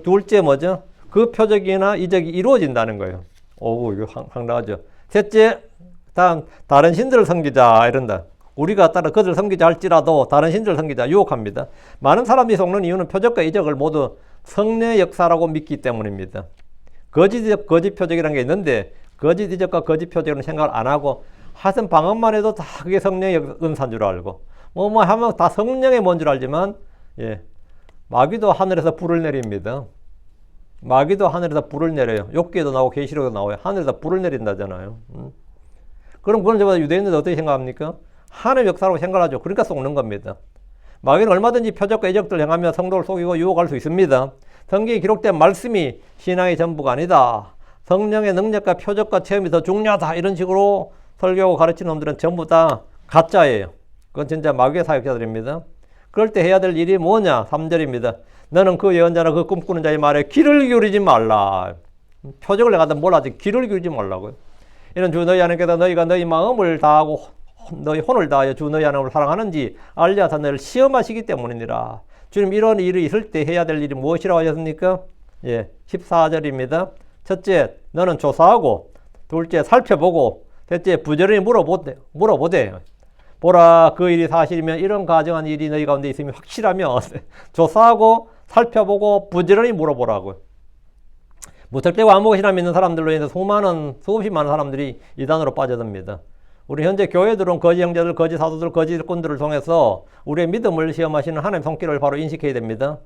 둘째 뭐죠? 그 표적이나 이적이 이루어진다는 거예요. 오, 이거 황당하죠. 셋째, 다른 신들을 섬기자, 이런다. 우리가 따라 그들을 섬기자 할지라도 다른 신들을 섬기자, 유혹합니다. 많은 사람들이 속는 이유는 표적과 이적을 모두 성령의 역사라고 믿기 때문입니다. 거짓 표적이라는 게 있는데, 거짓 이적과 거짓 표적은 생각을 안 하고, 하여튼 방언만 해도 다 그게 성령의 은사인 줄 알고, 뭐 하면 다 성령의 뭔 줄 알지만, 마귀도 하늘에서 불을 내립니다. 마귀도 하늘에서 불을 내려요. 욥기에도 나오고 계시록에도 나와요. 하늘에서 불을 내린다잖아요. 그럼 그건 저보다 유대인들 어떻게 생각합니까? 하늘 역사라고 생각하죠. 그러니까 속는 겁니다. 마귀는 얼마든지 표적과 이적들을 행하며 성도를 속이고 유혹할 수 있습니다. 성경에 기록된 말씀이 신앙의 전부가 아니다. 성령의 능력과 표적과 체험이 더 중요하다. 이런 식으로 설교하고 가르치는 놈들은 전부 다 가짜예요. 그건 진짜 마귀의 사역자들입니다. 그럴 때 해야 될 일이 뭐냐? 3절입니다. 너는 그 예언자나 그 꿈꾸는 자의 말에 귀를 기울이지 말라. 표적을 내가든 뭘 하지 귀를 기울이지 말라고요. 이는 주 너희 하나님께서 너희가 너희 마음을 다하고 너희 혼을 다하여 주 너희 하나님을 사랑하는지 알려서 너를 시험하시기 때문이니라. 주님 이런 일이 있을 때 해야 될 일이 무엇이라고 하셨습니까? 14절입니다. 첫째, 너는 조사하고, 둘째, 살펴보고, 셋째, 부지런히 물어보되. 보라, 그 일이 사실이면 이런 가정한 일이 너희 가운데 있으면 확실하면 조사하고 살펴보고 부지런히 물어보라고요. 무턱대고 아무 것이나 믿는 사람들로 인해서 수없이 많은 사람들이 이단으로 빠져듭니다. 우리 현재 교회들은 거지 형제들, 거지 사도들, 거지 일꾼들을 통해서 우리의 믿음을 시험하시는 하나님 손길을 바로 인식해야 됩니다.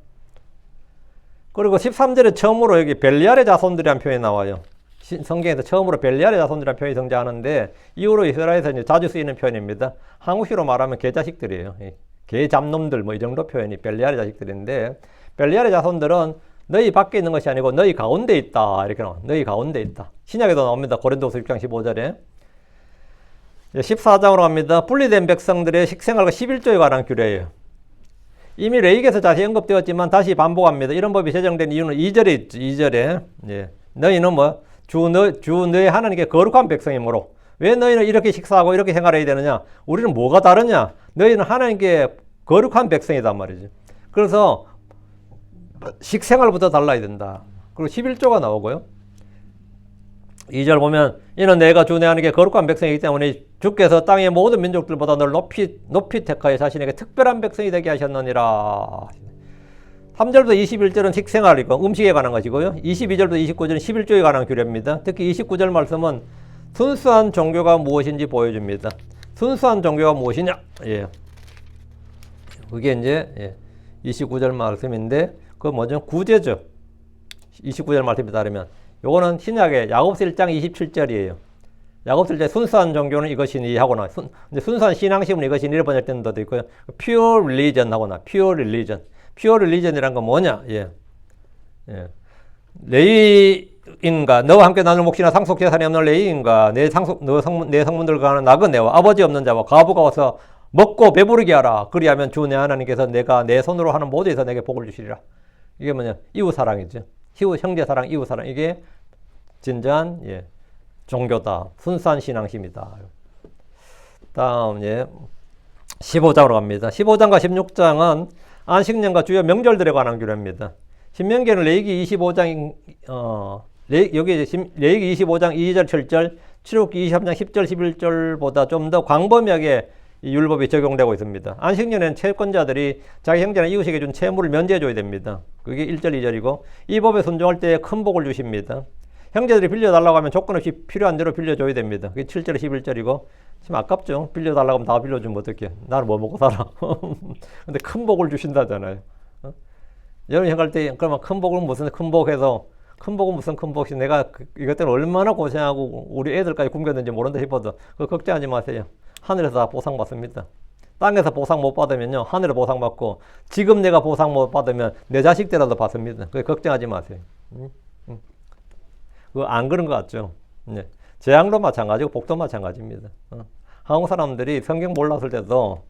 그리고 13절에 처음으로 여기 벨리알의 자손들이라는 표현이 나와요. 성경에서 처음으로 벨리알의 자손들이라는 표현이 등장하는데 이후로 이스라엘에서 이제 자주 쓰이는 표현입니다. 한국식으로 말하면 개자식들이에요. 개 잡놈들 뭐 이 정도 표현이 벨리알의 자식들인데 벨리알의 자손들은 너희 밖에 있는 것이 아니고 너희 가운데 있다. 이렇게 나와. 너희 가운데 있다. 신약에도 나옵니다. 고린도후서 6장 15절에. 14장으로 갑니다. 분리된 백성들의 식생활과 11조에 관한 규례예요. 이미 레위기에서 자세히 언급되었지만 다시 반복합니다. 이런 법이 제정된 이유는 2절에 있죠. 2절에. 예. 너희는 뭐 주 너희 하나님께 거룩한 백성이므로 왜 너희는 이렇게 식사하고 이렇게 생활해야 되느냐? 우리는 뭐가 다르냐? 너희는 하나님께 거룩한 백성이단 말이죠. 그래서 식생활부터 달라야 된다. 그리고 11조가 나오고요. 2절 보면 이는 내가 주 내 하나님께 거룩한 백성이기 때문에 주께서 땅의 모든 민족들보다 너를 높이 택하여 자신에게 특별한 백성이 되게 하셨느니라. 3절부터 21절은 식생활이고 음식에 관한 것이고요. 22절부터 29절은 11조에 관한 규례입니다. 특히 29절 말씀은 순수한 종교가 무엇인지 보여줍니다. 순수한 종교가 무엇이냐? 예. 그게 이제 29절 말씀인데 그 뭐죠? 구제죠. 29절 말씀에 따르면 요거는 신약의 야고보서 1장 27절이에요. 야고보서 1장 순수한 종교는 이것이니 하거나 순수한 신앙심은 이것이니 이렇게 번역된 데도 있고요. pure religion 하거나 pure religion. pure religion이란 건 뭐냐? 예. 레위인과 너와 함께 나눌 몫이나 상속 재산이 없는 레위인과 내 성문들과 하는 나그네와 아버지 없는 자와 과부가 와서 먹고 배부르게 하라. 그리하면 주 내 하나님께서 내가 내 손으로 하는 모두에서 내게 복을 주시리라. 이게 뭐냐? 이웃 사랑이죠. 형제 사랑, 이웃 사랑. 이게 진정한 종교다. 순수한 신앙심이다. 다음 15장으로 갑니다. 15장과 16장은 안식년과 주요 명절들에 관한 규례입니다. 신명기는 레위기 25장 여기 레위기 25장 2절 7절, 출애굽기 23장 10절 11절보다 좀 더 광범위하게 이 율법이 적용되고 있습니다. 안식년에는 채권자들이 자기 형제나 이웃에게 준 채무를 면제해줘야 됩니다. 그게 1절 2절이고 이 법에 순종할 때 큰 복을 주십니다. 형제들이 빌려달라고 하면 조건 없이 필요한 대로 빌려줘야 됩니다. 그게 7절 11절이고 지금 아깝죠. 빌려달라고 하면 다 빌려주면 어떡해. 나는 뭐 먹고 살아. 근데 큰 복을 주신다잖아요. 여러분 생각할 때 그러면 큰 복은 무슨 큰 복해서 큰 복은 무슨 큰 복이 내가 이것 때문에 얼마나 고생하고 우리 애들까지 굶겼는지 모른다 싶어도 그거 걱정하지 마세요. 하늘에서 다 보상받습니다. 땅에서 보상 못 받으면요. 하늘에 보상받고 지금 내가 보상 못 받으면 내 자식 때라도 받습니다. 그거 걱정하지 마세요. 그거 안 그런 것 같죠. 네. 재앙도 마찬가지고 복도 마찬가지입니다. 한국 사람들이 성경 몰랐을 때도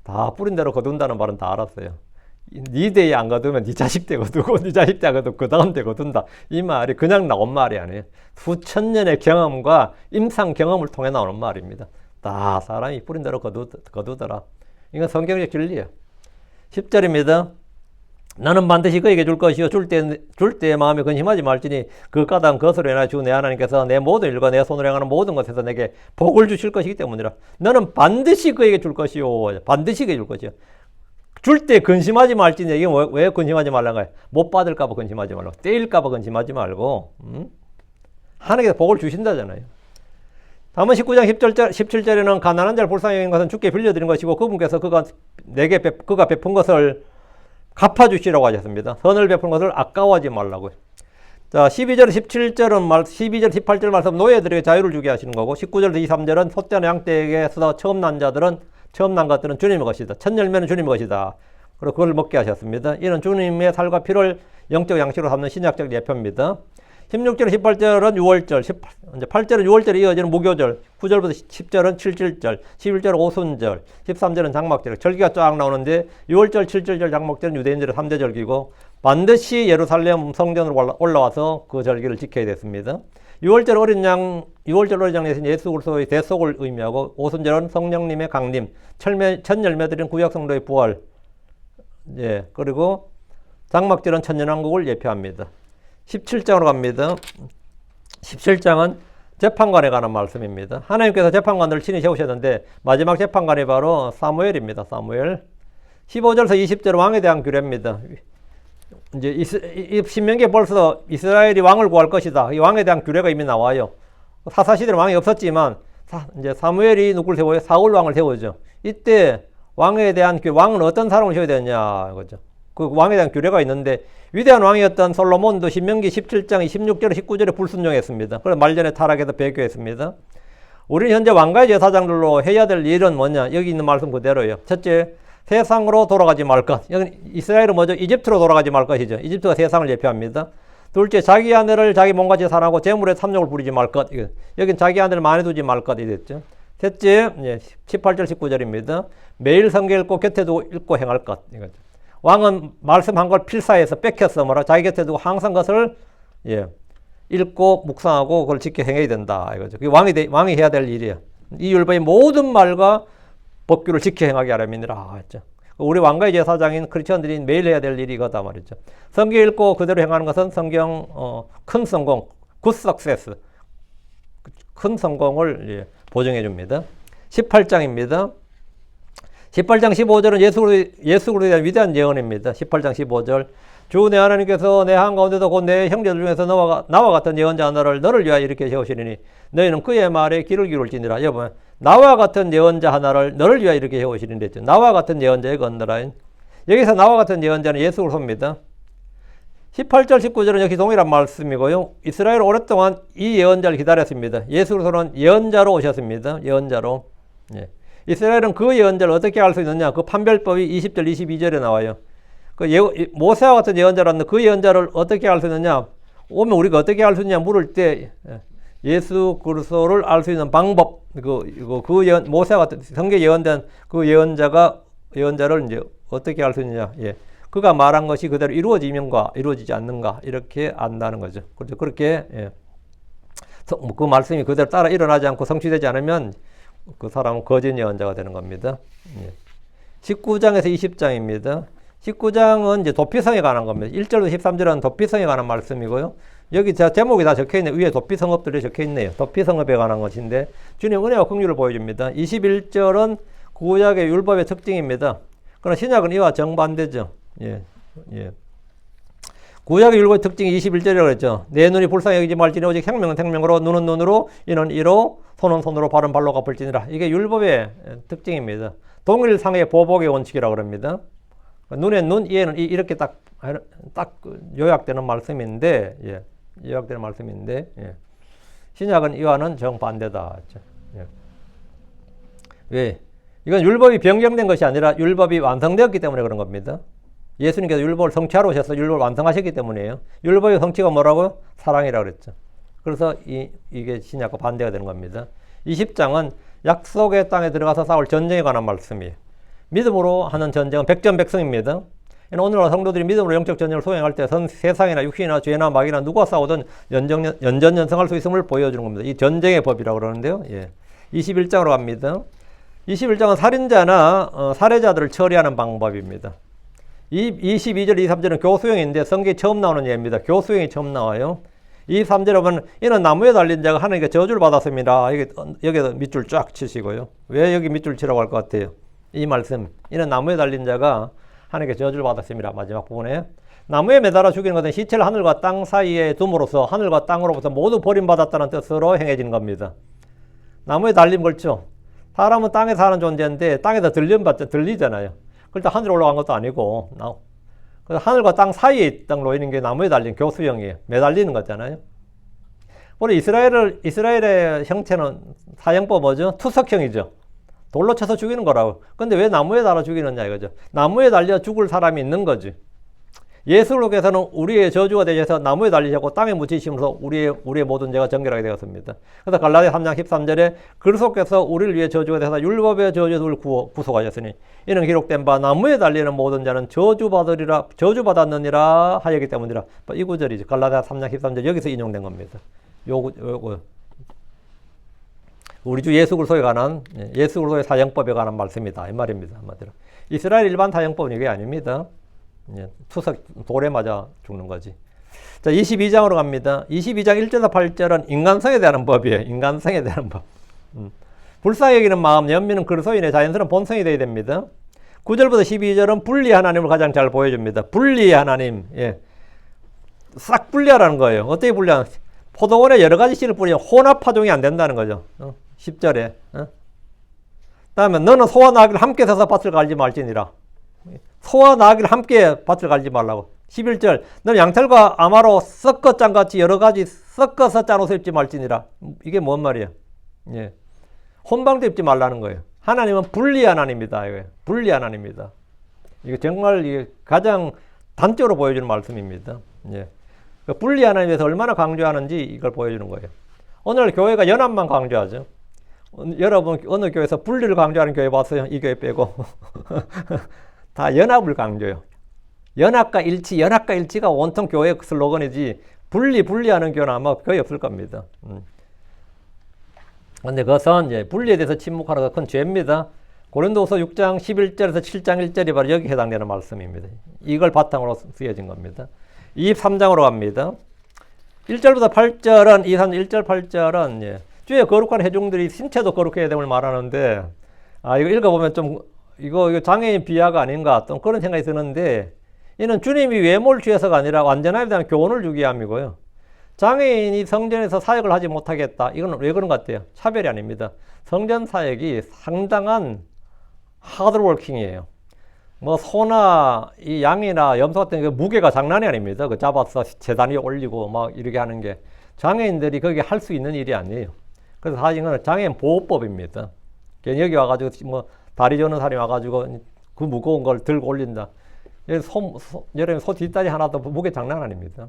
다 뿌린 대로 거둔다는 말은 다 알았어요. 네 대에 안 거두면 네 자식 때 거두고 네 자식 때 거두고 그 다음 때 거둔다. 이 말이 그냥 나온 말이 아니에요. 수천 년의 경험과 임상 경험을 통해 나오는 말입니다. 다 사람이 뿌린 대로 거두더라. 이건 성경의 진리예요. 10절입니다. 나는 반드시 그에게 줄 것이요 줄 때 마음에 근심하지 말지니 그 까닭은 그것으로 인하여 주 내 하나님께서 내 모든 일과 내 손으로 행하는 모든 것에서 내게 복을 주실 것이기 때문이라. 너는 반드시 그에게 줄 것이요. 반드시 그에게 줄 것이요. 줄 때 근심하지 말지니 이게 왜 근심하지 말라는 거예요? 못 받을까 봐 근심하지 말고 떼일까 봐 근심하지 말고 하나님께서 복을 주신다잖아요. 다음은 19장 17절에는 가난한 자를 불쌍히 여긴 것은 주께 빌려드린 것이고 그분께서 그가 베푼 것을 갚아주시라고 하셨습니다. 선을 베푼 것을 아까워하지 말라고요. 자, 12절 17절은 12절 18절 말씀 노예들에게 자유를 주게 하시는 거고 19절 23절은 소떼나 양떼에게서 처음 난 것들은 주님의 것이다. 첫 열매는 주님의 것이다. 그리고 그걸 먹게 하셨습니다. 이는 주님의 살과 피를 영적 양식으로 삼는 신약적 예표입니다. 16절 18절은 6월절, 8절은 6월절에 이어지는 무교절, 9절부터 10절은 7.7절, 11절은 오순절, 13절은 장막절, 절기가 쫙 나오는데 6월절, 7.7절, 장막절은 유대인들의 3대 절기고 반드시 예루살렘 성전으로 올라와서 그 절기를 지켜야 됐습니다. 6월절 어린 양에서 예수 그리스도의 대속을 의미하고 오순절은 성령님의 강림, 첫 열매들인 구약 성도의 부활, 그리고 장막절은 천년왕국을 예표합니다. 17장으로 갑니다. 17장은 재판관에 관한 말씀입니다. 하나님께서 재판관들을 친히 세우셨는데 마지막 재판관이 바로 사무엘입니다. 사무엘. 15절에서 20절 왕에 대한 규례입니다. 이제 신명기에 벌써 이스라엘이 왕을 구할 것이다. 이 왕에 대한 규례가 이미 나와요. 사사시대는 왕이 없었지만 이제 사무엘이 누굴 세워요? 사울 왕을 세우죠. 이때 왕에 대한 왕은 어떤 사람을 세워야 되느냐 이거죠. 그 왕에 대한 규례가 있는데 위대한 왕이었던 솔로몬도 신명기 17장 26절 19절에 불순종했습니다. 그래서 말년에 타락해서 배교했습니다. 우리는 현재 왕가의 제사장들로 해야 될 일은 뭐냐? 여기 있는 말씀 그대로예요. 첫째, 세상으로 돌아가지 말 것. 여기 이스라엘은 뭐죠? 이집트로 돌아가지 말 것이죠. 이집트가 세상을 예표합니다. 둘째, 자기 아내를 자기 몸같이 사랑하고 재물에 탐욕을 부리지 말 것. 여긴 자기 아내를 많이 두지 말 것. 이랬죠. 셋째, 18절 19절입니다. 매일 성경 읽고 곁에 두고 읽고 행할 것. 이거죠. 왕은 말씀한 걸 필사해서 뺏겼어. 뭐라 자기 곁에 두고 항상 그것을 읽고 묵상하고 그걸 지켜 행해야 된다. 이거죠. 그게 왕이 해야 될 일이에요. 이 율법의 모든 말과 법규를 지켜 행하게 하려면이라 했죠. 우리 왕가의 제사장인 크리스천들이 매일 해야 될 일이 이거다 말이죠. 성경 읽고 그대로 행하는 것은 성경 큰 성공, 굿 석세스, 큰 성공을 보증해 줍니다. 18장입니다. 18장 15절은 예수 그리스도에 대한 위대한 예언입니다. 18장 15절. 주 내 하나님께서 내 한가운데도 곧 내 형제들 중에서 나와 같은 예언자 하나를 너를 위하여 이렇게 세우시리니 너희는 그의 말에 귀를 기울지니라. 여러분, 나와 같은 예언자 하나를 너를 위하여 이렇게 세우시리니 했죠. 나와 같은 예언자의 건너라. 여기서 나와 같은 예언자는 예수 그리스도입니다. 18절 19절은 역시 동일한 말씀이고요. 이스라엘 오랫동안 이 예언자를 기다렸습니다. 예수 그리스도는 예언자로 오셨습니다. 예언자로. 이스라엘은 그 예언자를 어떻게 알 수 있느냐? 그 판별법이 20절 22절에 나와요. 모세와 같은 예언자라는 그 예언자를 어떻게 알 수 있느냐? 오면 우리가 어떻게 알 수 있냐 물을 때 예수 그리스도를 알 수 있는 방법, 모세와 같은 성경 예언된 그 예언자를 이제 어떻게 알 수 있느냐? 그가 말한 것이 그대로 이루어지면과 이루어지지 않는가 이렇게 안다는 거죠. 그렇죠. 그렇게 그 말씀이 그대로 따라 일어나지 않고 성취되지 않으면 그 사람은 거짓 예언자가 되는 겁니다. 19장에서 20장입니다. 19장은 이제 도피성에 관한 겁니다. 1절부터 13절은 도피성에 관한 말씀이고요. 여기 제목이 다 적혀있네요. 위에 도피성읍들이 적혀있네요. 도피성읍에 관한 것인데 주님 은혜와 긍휼을 보여줍니다. 21절은 구약의 율법의 특징입니다. 그러나 신약은 이와 정반대죠. 구약의 율법의 특징이 21절이라고 했죠. 내 눈이 불쌍히 여기지 말지니 오직 생명은 생명으로 눈은 눈으로 이는 이로 손은 손으로 발은 발로 갚을지니라. 이게 율법의 특징입니다. 동일상의 보복의 원칙이라고 합니다. 눈에 눈, 이에는 이 이렇게 딱 요약되는 말씀인데, 요약되는 말씀인데, 신약은 이와는 정반대다. 왜? 이건 율법이 변경된 것이 아니라 율법이 완성되었기 때문에 그런 겁니다. 예수님께서 율법을 성취하러 오셔서 율법을 완성하셨기 때문이에요. 율법의 성취가 뭐라고요? 사랑이라고 그랬죠. 그래서 이게 신약과 반대가 되는 겁니다. 20장은 약속의 땅에 들어가서 싸울 전쟁에 관한 말씀이에요. 믿음으로 하는 전쟁은 백전백승입니다. 오늘날 성도들이 믿음으로 영적 전쟁을 수행할 때 세상이나 육신이나 죄나 마귀나 누가 싸우든 연전연승할 수 있음을 보여주는 겁니다. 이 전쟁의 법이라고 그러는데요. 21장으로 갑니다. 21장은 살인자나 살해자들을 처리하는 방법입니다. 22절, 23절은 교수형인데 성경에 처음 나오는 예입니다. 교수형이 처음 나와요. 23절에 보면 이는 나무에 달린 자가 하나님께 저주를 받았습니다. 여기서 밑줄 쫙 치시고요. 왜 여기 밑줄 치라고 할 것 같아요? 이 말씀, 이는 나무에 달린 자가 하나님께 저주를 받았습니다. 마지막 부분에 나무에 매달아 죽이는 것은 시체를 하늘과 땅 사이에 둠으로써 하늘과 땅으로부터 모두 버림받았다는 뜻으로 행해지는 겁니다. 나무에 달림 걸죠. 사람은 땅에 사는 존재인데 땅에서 들리잖아요. 그렇다 하늘에 올라간 것도 아니고 그래서 하늘과 땅 사이에 있던 놓이는 게 나무에 달린 교수형이에요. 매달리는 거잖아요. 우리 이스라엘의 형체는 사형법 뭐죠? 투석형이죠. 돌로 쳐서 죽이는 거라고. 근데 왜 나무에 달아 죽이느냐 이거죠. 나무에 달려 죽을 사람이 있는 거지. 예수님께서는 우리의 저주가 되셔서 나무에 달리셨고 땅에 묻히심으로써 우리의 모든 죄가 정결하게 되었습니다. 그래서 갈라디아 3장 13절에 그리스도께서 우리를 위해 저주가 되셔서 율법의 저주를 구속하셨으니 이는 기록된 바 나무에 달리는 모든 자는 저주받았느니라 하였기 때문이라. 이 구절이죠. 갈라디아 3장 13절 여기서 인용된 겁니다. 우리 주 예수 그리스도에 관한 예수 그리스도의 사형법에 관한 말씀이다 이 말입니다. 한마디로 이스라엘 일반 사형법은 이게 아닙니다. 투석 돌에 맞아 죽는 거지. 자, 22장으로 갑니다. 22장 1절에서 8절은 인간성에 대한 법이에요. 인간성에 대한 법. 불쌍히 여기는 마음, 연민은 그리스도인의 자연스러운 본성이 되어야 됩니다. 9절부터 12절은 분리 하나님을 가장 잘 보여줍니다. 분리 하나님. 싹 분리하라는 거예요. 어떻게 분리하는? 포도원에 여러 가지 씨를 뿌리면 혼합 파종이 안 된다는 거죠. 10절에. 다음에 너는 소와 나귀를 함께 서서 밭을 갈지 말지니라. 소와 나귀를 함께 밭을 갈지 말라고. 11절 너는 양털과 아마로 섞어 짠같이 여러 가지 섞어서 짠 옷을 입지 말지니라. 이게 뭔 말이에요? 예. 혼방도 입지 말라는 거예요. 하나님은 분리 하나님입니다. 분리 하나님입니다. 이거 정말 이게 가장 단적으로 보여주는 말씀입니다. 예. 분리 하나님에 대해서 얼마나 강조하는지 이걸 보여주는 거예요. 오늘 교회가 연합만 강조하죠. 여러분 어느 교회에서 분리를 강조하는 교회 봤어요? 이 교회 빼고. 다 연합을 강조해요. 연합과 일치가 온통 교회 슬로건이지 분리하는 교회는 아마 거의 없을 겁니다. 그런데 그것은 이제 분리에 대해서 침묵하라가 큰 죄입니다. 고린도후서 6장 11절에서 7장 1절이 바로 여기 해당되는 말씀입니다. 이걸 바탕으로 쓰여진 겁니다. 23장으로 갑니다. 1절부터 8절은 1절 8절은 예, 주의 거룩한 회중들이 신체도 거룩해야 됨을 말하는데 이거 읽어보면 좀 이거 장애인 비하가 아닌가 또 그런 생각이 드는데 이는 주님이 외모를 취해서가 아니라 완전함에 대한 교훈을 주기 위함이고요. 장애인이 성전에서 사역을 하지 못하겠다. 이건 왜 그런 것 같아요? 차별이 아닙니다. 성전 사역이 상당한 하드워킹이에요. 뭐 소나 이 양이나 염소 같은 그 무게가 장난이 아닙니다. 그 잡아서 재단 위에 올리고 막 이렇게 하는 게 장애인들이 거기 할 수 있는 일이 아니에요. 그래서 사실 이거는 장애인 보호법입니다. 여기 와가지고 뭐 다리 저는 사람이 와가지고 그 무거운 걸 들고 올린다. 여러분 소 뒷다리 하나도 무게 장난 아닙니다.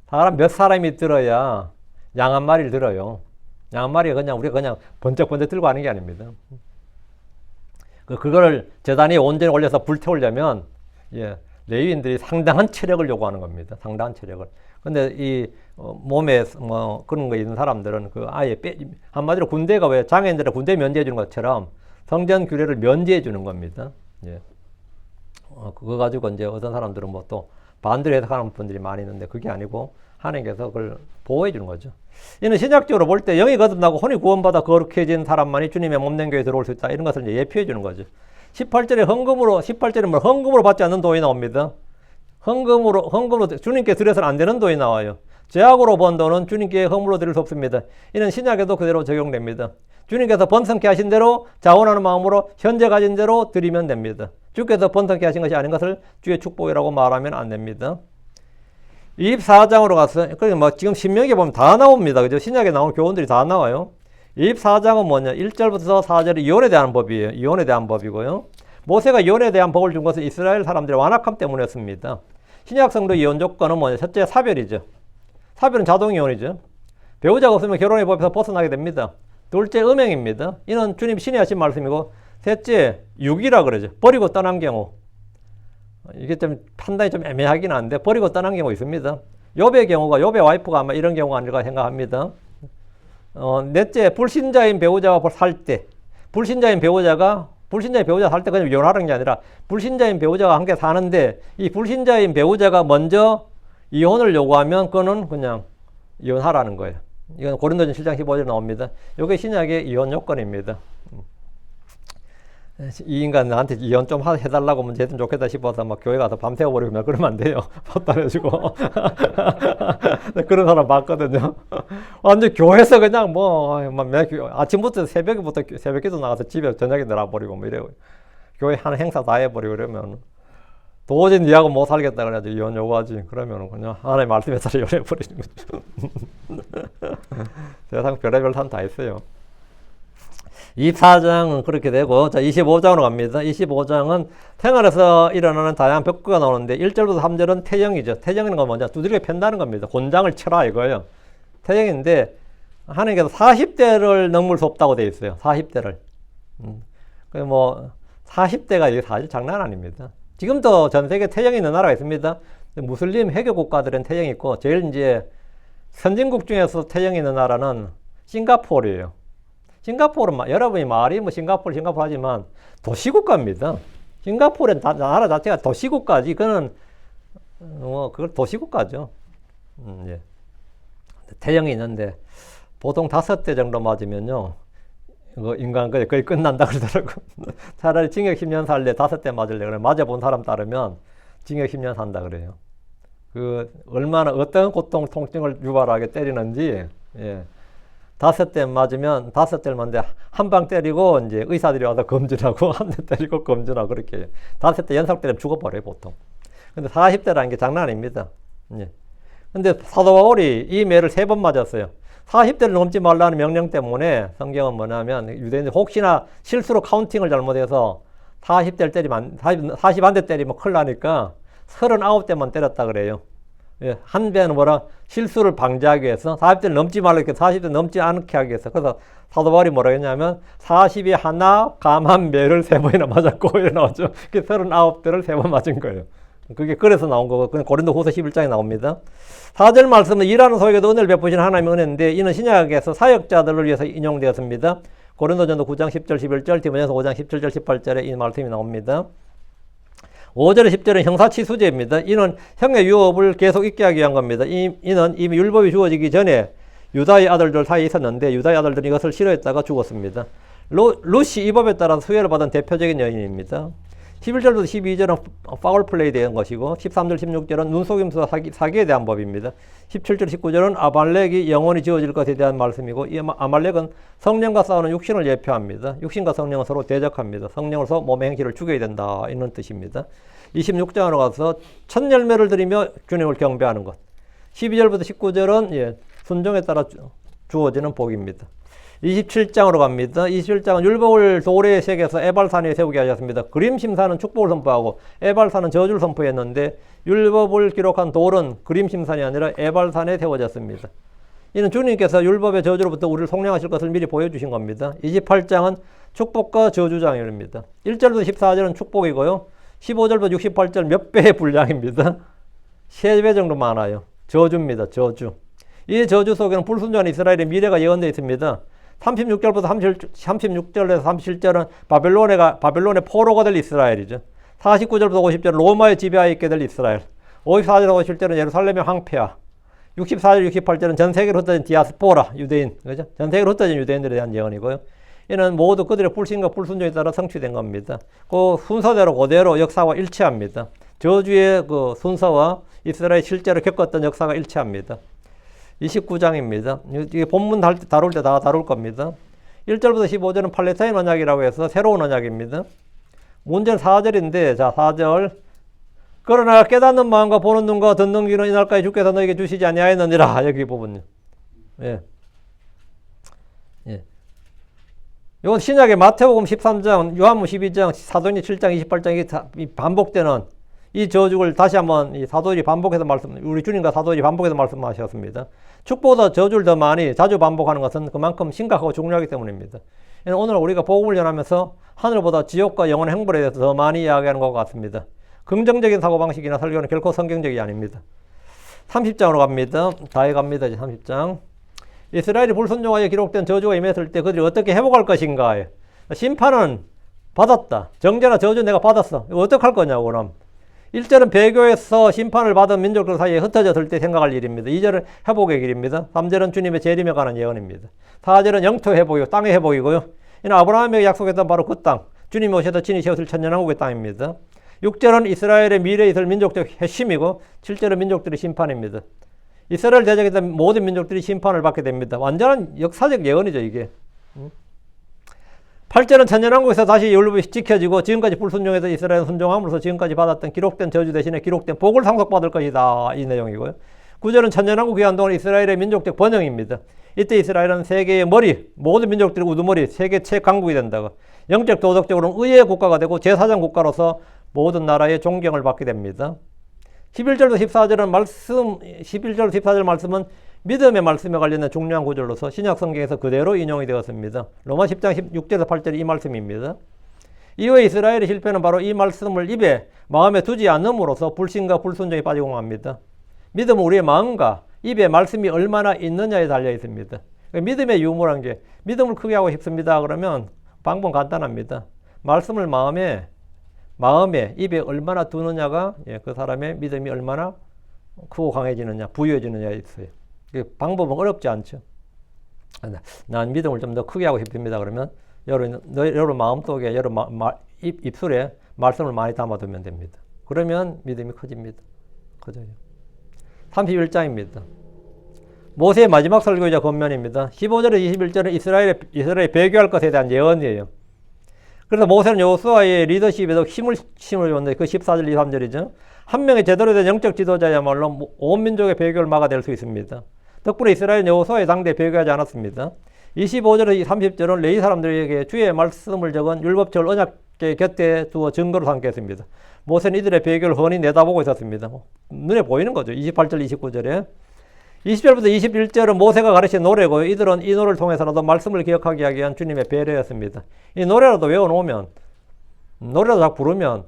사람 몇 사람이 들어야 양 한 마리를 들어요. 양 한 마리가 우리가 그냥 번쩍번쩍 들고 하는 게 아닙니다. 그거를 재단 위에 온전히 올려서 불태우려면 예, 레위인들이 상당한 체력을 요구하는 겁니다. 상당한 체력을. 근데 이 몸에 뭐 그런 거 있는 사람들은 그 아예 한마디로 군대가 왜 장애인들은 군대 면제해 주는 것처럼 성전 규례를 면제해 주는 겁니다. 예. 그거 가지고 이제 어떤 사람들은 뭐 또 반대로 해석하는 분들이 많이 있는데 그게 아니고 하나님께서 그걸 보호해 주는 거죠. 이는 신약적으로 볼 때 영이 거듭나고 혼이 구원받아 거룩해진 사람만이 주님의 몸된 교회에 들어올 수 있다. 이런 것을 이제 예표해 주는 거죠. 18절에 헌금으로 받지 않는 돈이 나옵니다. 헌금으로 주님께 드려서는 안 되는 돈이 나와요. 죄악으로 번 돈은 주님께 헌물로 드릴 수 없습니다. 이는 신약에도 그대로 적용됩니다. 주님께서 번성케 하신 대로 자원하는 마음으로 현재 가진 대로 드리면 됩니다. 주께서 번성케 하신 것이 아닌 것을 주의 축복이라고 말하면 안 됩니다. 24장으로 가서 뭐 지금 신명기에 보면 다 나옵니다. 그죠? 신약에 나오는 교훈들이 다 나와요. 24장은 뭐냐? 1절부터 4절이 이혼에 대한 법이에요. 이혼에 대한 법이고요. 모세가 이혼에 대한 법을 준 것은 이스라엘 사람들의 완악함 때문이었습니다. 신약 성도 이혼 조건은 뭐냐? 첫째, 사별이죠. 사별은 자동 이혼이죠. 배우자가 없으면 결혼의 법에서 벗어나게 됩니다. 둘째, 음행입니다. 이는 주님 신이 하신 말씀이고, 셋째, 유기라 그러죠. 버리고 떠난 경우. 이게 좀 판단이 좀 애매하긴 한데 버리고 떠난 경우 있습니다. 욥의 와이프가 아마 이런 경우가 아닐까 생각합니다. 넷째, 불신자인 배우자와 살 때. 불신자인 배우자 살 때 그냥 이혼하는 게 아니라 불신자인 배우자가 함께 사는데 이 불신자인 배우자가 먼저 이혼을 요구하면 그거는 그냥 이혼하라는 거예요. 이건 고린도전 7장 15절에 나옵니다. 이게 신약의 이혼 요건입니다. 이 인간 나한테 이혼 좀 해달라고 하면 했으면 좋겠다 싶어서 막 교회 가서 밤새워버리고 그러면 안 돼요. 포탈해주고. 그런 사람 봤거든요. 완전 교회에서 그냥 아침부터 새벽에도 나가서 집에 저녁에 놀아버리고 뭐 이래요. 교회 하는 행사 다 해버리고 그러면 도저히 니하고 못 살겠다 그래가지고 이혼 요구하지. 그러면 그냥 하나님 말씀에 따라 이혼해버리는 거죠. 세상 별의별 사람 다 있어요. 24장은 그렇게 되고, 자, 25장으로 갑니다. 25장은 생활에서 일어나는 다양한 벽구가 나오는데, 1절부터 3절은 태정이죠. 태정이라는 건 뭐냐? 두드리게 팬다는 겁니다. 곤장을 쳐라 이거예요. 태정인데, 하나님께서 40대를 넘을 수 없다고 되어 있어요. 40대를. 40대가 이게 사실 장난 아닙니다. 지금도 전 세계 태정이 있는 나라가 있습니다. 무슬림 해교 국가들은 태정이 있고, 제일 이제 선진국 중에서 태정이 있는 나라는 싱가포르예요. 싱가포르는 여러분이 말이 싱가포르 하지만 도시국가입니다. 싱가포르는 나라 자체가 도시국가지. 그거는 그걸 도시국가죠. 예. 태정이 있는데 보통 5대 정도 맞으면요, 인간 거의 끝난다 그러더라고. 차라리 징역 10년 살래 5대 맞을래 그래. 맞아본 사람 따르면 징역 10년 산다 그래요. 얼마나 어떤 고통 통증을 유발하게 때리는지. 예. 5대 맞으면 5대를 맞는데 한 방 때리고 이제 의사들이 와서 검진하고 한 대 때리고 검진하고 그렇게 해요. 5대 연속 때리면 죽어버려요, 보통. 근데 40대라는 게 장난 아닙니다. 예. 근데 사도 바울이 이 매를 3번 맞았어요. 40대를 넘지 말라는 명령 때문에 성경은 뭐냐면 유대인들 혹시나 실수로 카운팅을 잘못해서 40대를 때리면 41대 때리면 큰일 나니까 39대만 때렸다 그래요. 예, 한 배는 뭐라 실수를 방지하기 위해서 40대를 넘지 말라 이렇게 40대 넘지 않게 하기 위해서. 그래서 사도 바울이 뭐라 했냐면 40이 하나 감한 매를 3번이나 맞았고 이래 나오죠. 39대를 3번 맞은 거예요. 그게 그래서 나온 거고, 그냥 고린도후서 11장에 나옵니다. 4절 말씀은 일하는 소에게도 은혜를 베푸시는 하나님의 은혜인데 이는 신약에서 사역자들을 위해서 인용되었습니다. 고린도전도 9장 10절 11절, 디모데전서 5장 17절 18절에 이 말씀이 나옵니다. 5절에 10절은 형사치수제입니다. 이는 형의 유업을 계속 있게 하기 위한 겁니다. 이는 이미 율법이 주어지기 전에 유다의 아들들 사이에 있었는데 유다의 아들들이 이것을 싫어했다가 죽었습니다. 루시 이 법에 따라 수혜를 받은 대표적인 여인입니다. 11절부터 12절은 파울플레이에 대한 것이고 13절 16절은 눈속임수와 사기에 대한 법입니다. 17절 19절은 아말렉이 영원히 지어질 것에 대한 말씀이고 이 아말렉은 성령과 싸우는 육신을 예표합니다. 육신과 성령은 서로 대적합니다. 성령으로서 몸의 행실을 죽여야 된다 이런 뜻입니다. 26장으로 가서 첫 열매를 드리며 주님을 경배하는 것. 12절부터 19절은 순종에 따라 주어지는 복입니다. 27장으로 갑니다. 27장은 율법을 돌에 새겨서 에발산 위에 세우게 하셨습니다. 그림 심사는 축복을 선포하고 에발산은 저주를 선포했는데 율법을 기록한 돌은 그림 심산이 아니라 에발산에 세워졌습니다. 이는 주님께서 율법의 저주로부터 우리를 속량하실 것을 미리 보여주신 겁니다. 28장은 축복과 저주장입니다. 1절부터 14절은 축복이고요. 15절부터 68절 몇 배의 분량입니다. 3배 정도 많아요. 저주입니다. 저주. 이 저주 속에는 불순종한 이스라엘의 미래가 예언되어 있습니다. 36절부터 36절에서 37절은 바벨론의 포로가 될 이스라엘이죠. 49절부터 50절은 로마의 지배하에 있게 될 이스라엘. 54절에서 57절은 예루살렘의 황폐화. 64절, 68절은 전 세계로 흩어진 디아스포라, 유대인. 그죠? 전 세계로 흩어진 유대인들에 대한 예언이고요. 이는 모두 그들의 불신과 불순종에 따라 성취된 겁니다. 그 순서대로 그대로 역사와 일치합니다. 저주의 그 순서와 이스라엘이 실제로 겪었던 역사가 일치합니다. 29장입니다. 이게 본문 다룰 때 다 다룰 겁니다. 1절부터 15절은 팔레스타인 언약이라고 해서 새로운 언약입니다. 문제는 4절인데, 자, 4절. 그러나 깨닫는 마음과 보는 눈과 듣는 귀는 이날까지 주께서 너에게 주시지 아니하였느니라. 여기 부분요. 예. 예. 이건 신약의 마태복음 13장, 요한복음 12장, 사도행전 7장, 28장이 반복되는 이 저주를 다시 한번 이 사도들이 반복해서 우리 주님과 사도들이 반복해서 말씀하셨습니다. 축복보다 저주를 더 많이 자주 반복하는 것은 그만큼 심각하고 중요하기 때문입니다. 오늘 우리가 복음을 전하면서 하늘보다 지옥과 영혼의 행벌에 대해서 더 많이 이야기하는 것 같습니다. 긍정적인 사고방식이나 설교는 결코 성경적이 아닙니다. 30장으로 갑니다. 다 해갑니다. 이제 30장. 이스라엘이 불순종하여 기록된 저주가 임했을 때 그들이 어떻게 회복할 것인가. 심판은 받았다. 정죄나 저주 내가 받았어. 이거 어떻게 할 거냐고 그럼. 1절은 배교에서 심판을 받은 민족들 사이에 흩어졌을 때 생각할 일입니다. 2절은 회복의 길입니다. 3절은 주님의 재림에 관한 예언입니다. 4절은 영토 회복이고 땅의 회복이고요. 이는 아브라함에게 약속했던 바로 그 땅, 주님이 오셔서 친히 세우실 천년왕국의 땅입니다. 6절은 이스라엘의 미래에 있을 민족적 핵심이고 7절은 민족들의 심판입니다. 이스라엘 대적했던 모든 민족들이 심판을 받게 됩니다. 완전한 역사적 예언이죠, 이게. 8절은 천년왕국에서 다시 율법이 지켜지고 지금까지 불순종해서 이스라엘은 순종함으로써 지금까지 받았던 기록된 저주 대신에 기록된 복을 상속받을 것이다. 이 내용이고요. 9절은 천년왕국 기간 동안 이스라엘의 민족적 번영입니다. 이때 이스라엘은 세계의 머리, 모든 민족들의 우두머리, 세계 최강국이 된다고. 영적 도덕적으로는 의의 국가가 되고 제사장 국가로서 모든 나라의 존경을 받게 됩니다. 11절부터 14절은 11절 14절 말씀은 믿음의 말씀에 관련된 중요한 구절로서 신약 성경에서 그대로 인용이 되었습니다. 로마 10장 16절에서 8절이 이 말씀입니다. 이후에 이스라엘의 실패는 바로 이 말씀을 입에 마음에 두지 않음으로써 불신과 불순종에 빠지고 맙니다. 믿음은 우리의 마음과 입에 말씀이 얼마나 있느냐에 달려 있습니다. 믿음의 유무란 게 믿음을 크게 하고 싶습니다. 그러면 방법은 간단합니다. 말씀을 마음에 입에 얼마나 두느냐가 그 사람의 믿음이 얼마나 크고 강해지느냐, 부유해지느냐에 있어요. 방법은 어렵지 않죠. 난 믿음을 좀 더 크게 하고 싶습니다. 그러면 여러분 마음속에, 입술에 말씀을 많이 담아두면 됩니다. 그러면 믿음이 커집니다. 커져요. 31장입니다. 모세의 마지막 설교이자 권면입니다. 15절에서 21절은 이스라엘이 배교할 것에 대한 예언이에요. 그래서 모세는 여호수아의 리더십에도 힘을 줬는데 그 14절, 23절이죠. 한 명의 제대로 된 영적 지도자야말로 온 민족의 배교를 막아낼 수 있습니다. 덕분에 이스라엘은 여호수아의 당대에 배교하지 않았습니다. 25절에서 30절은 레위 사람들에게 주의 말씀을 적은 율법책을 언약궤 곁에 두어 증거로 삼겠습니다. 모세는 이들의 배교를 훤히 내다보고 있었습니다. 눈에 보이는 거죠. 28절, 29절에. 20절부터 21절은 모세가 가르친 노래고 이들은 이 노래를 통해서라도 말씀을 기억하게 하기 위한 주님의 배려였습니다. 이 노래라도 외워놓으면, 노래라도 딱 부르면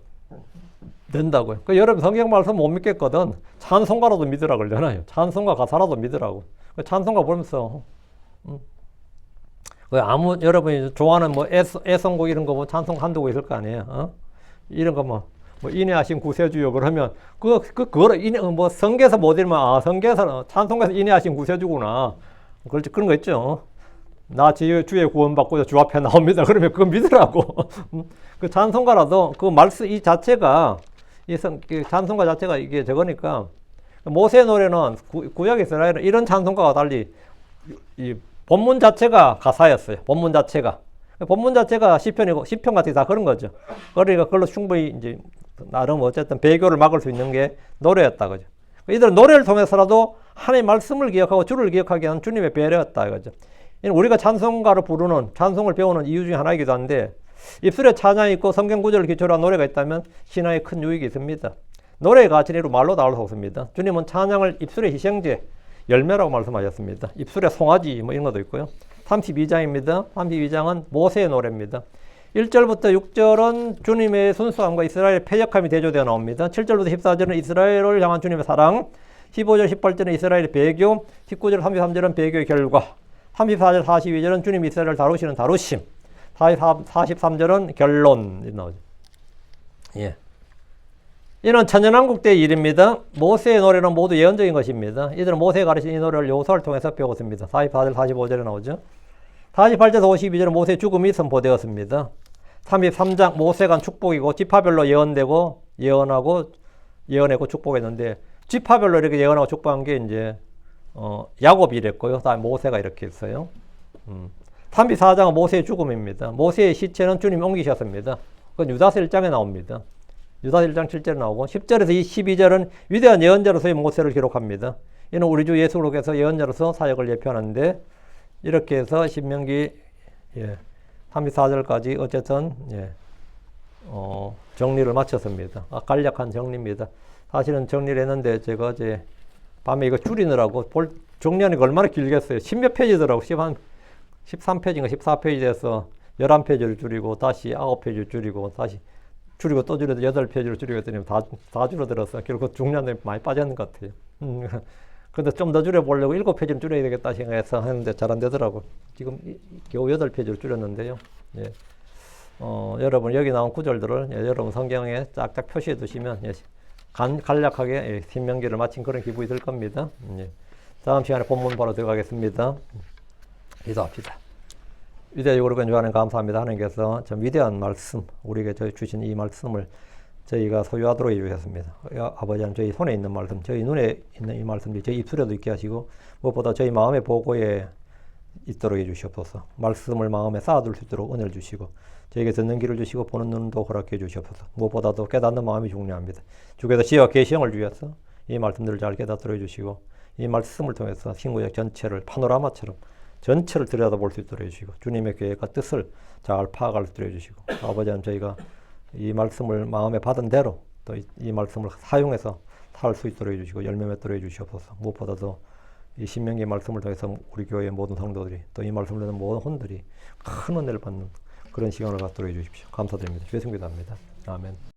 된다고요. 여러분 성경 말씀 못 믿겠거든. 찬송가라도 믿으라 그러잖아요. 찬송가 가사라도 믿으라고. 찬송가 보면서 여러분이 좋아하는 뭐 애성곡 이런 거 뭐 찬송 한두 곡 있을 거 아니에요. 이런 거 뭐 인내하신 구세주요 그러면 그거를 뭐 성경에서 못 읽으면 성경에서 찬송가에서 인내하신 구세주구나. 그렇지, 그런 거 있죠. 나 주의 구원받고 주 앞에 나옵니다. 그러면 그거 믿으라고. 그 찬송가라도 그 말씀 이 자체가 그 찬송가 자체가 이게 저거니까 모세 노래는 구약 이스라엘은 이런 찬송가와 달리 이 본문 자체가 가사였어요. 본문 자체가 시편이고 시편 같은 게 다 그런 거죠. 그러니까 그걸로 충분히 이제 나름 어쨌든 배교를 막을 수 있는 게 노래였다 그죠. 이들은 노래를 통해서라도 하나님의 말씀을 기억하고 주를 기억하게 하는 주님의 배려였다 이거죠. 우리가 찬송가를 부르는 찬송을 배우는 이유 중에 하나이기도 한데 입술에 찬양이 있고 성경 구절을 기초로 한 노래가 있다면 신앙에 큰 유익이 있습니다. 노래의 가치는 이루 말로 나올 수 없습니다. 주님은 찬양을 입술의 희생제, 열매라고 말씀하셨습니다. 입술에 송아지 뭐 이런 것도 있고요. 32장입니다. 32장은 모세의 노래입니다. 1절부터 6절은 주님의 순수함과 이스라엘의 패역함이 대조되어 나옵니다. 7절부터 14절은 이스라엘을 향한 주님의 사랑, 15절, 18절은 이스라엘의 배교, 19절, 33절은 배교의 결과, 34절, 42절은 주님 이스라엘을 다루시는 다루심, 43절은 결론 나오죠. 예. 이는 천년왕국 때의 일입니다. 모세의 노래는 모두 예언적인 것입니다. 이들은 모세가 가르친 이 노래를 여호수아를 통해서 배웠습니다. 44절, 45절에 나오죠. 48절에서 52절은 모세의 죽음이 선포되었습니다. 33장 모세가 한 축복이고 지파별로 예언하고 축복했는데 지파별로 이렇게 예언하고 축복한 게 이제 야곱이 이랬고요. 다음에 모세가 이렇게 했어요. 34장은 모세의 죽음입니다. 모세의 시체는 주님이 옮기셨습니다. 그건 유다서 1장에 나옵니다. 유다서 1장 7절에 나오고 10절에서 22절은 위대한 예언자로서의 모세를 기록합니다. 이는 우리 주 예수 그리스도께서 예언자로서 사역을 예표하는데 이렇게 해서 신명기 34절까지 어쨌든 정리를 마쳤습니다. 간략한 정리입니다. 사실은 정리를 했는데 제가 어제 밤에 이거 줄이느라고 정리하는 게 얼마나 길겠어요. 10몇 페이지더라고. 13페이지인가 14페이지 돼서 11페이지를 줄이고 다시 9페이지를 줄이고 다시 줄이고 또 줄여서 8페이지를 줄이고 했더니 다 줄어들어서 결국 중량이 많이 빠졌는 것 같아요. 근데 좀 더 줄여보려고 7페이지를 줄여야 되겠다 생각해서 했는데 잘 안 되더라고. 지금 겨우 8페이지를 줄였는데요. 예. 여러분 여기 나온 구절들을 여러분 성경에 쫙쫙 표시해 두시면 간략하게 신명기를 마친 그런 기분이 들 겁니다. 예. 다음 시간에 본문 바로 들어가겠습니다. 기도합시다. 위대하고 거룩한 감사합니다. 하나님께서 참 위대한 말씀, 우리에게 주신 이 말씀을 저희가 소유하도록 해주셨습니다. 아버지 하나님, 저희 손에 있는 말씀, 저희 눈에 있는 이 말씀들이 저희 입술에도 있게 하시고 무엇보다 저희 마음의 보고에 있도록 해주시옵소서. 말씀을 마음에 쌓아둘 수 있도록 은혜를 주시고 저에게 듣는 길을 주시고 보는 눈도 허락해 주시옵소서. 무엇보다도 깨닫는 마음이 중요합니다. 주께서 지혜와 계시형을 주셔서 이 말씀들을 잘 깨닫도록 해주시고 이 말씀을 통해서 신구약 전체를 파노라마처럼 전체를 들여다볼 수 있도록 해주시고 주님의 계획과 뜻을 잘 파악할 수 있도록 해주시고 아버지 하나님, 저희가 이 말씀을 마음에 받은 대로 또 이 말씀을 사용해서 살 수 있도록 해주시고 열매 맺도록 해주시옵소서. 무엇보다도 이 신명기 말씀을 통해서 우리 교회의 모든 성도들이 또 이 말씀을 듣는 모든 혼들이 큰 은혜를 받는 그런 시간을 갖도록 해주십시오. 감사드립니다. 주의 성기도합니다. 아멘.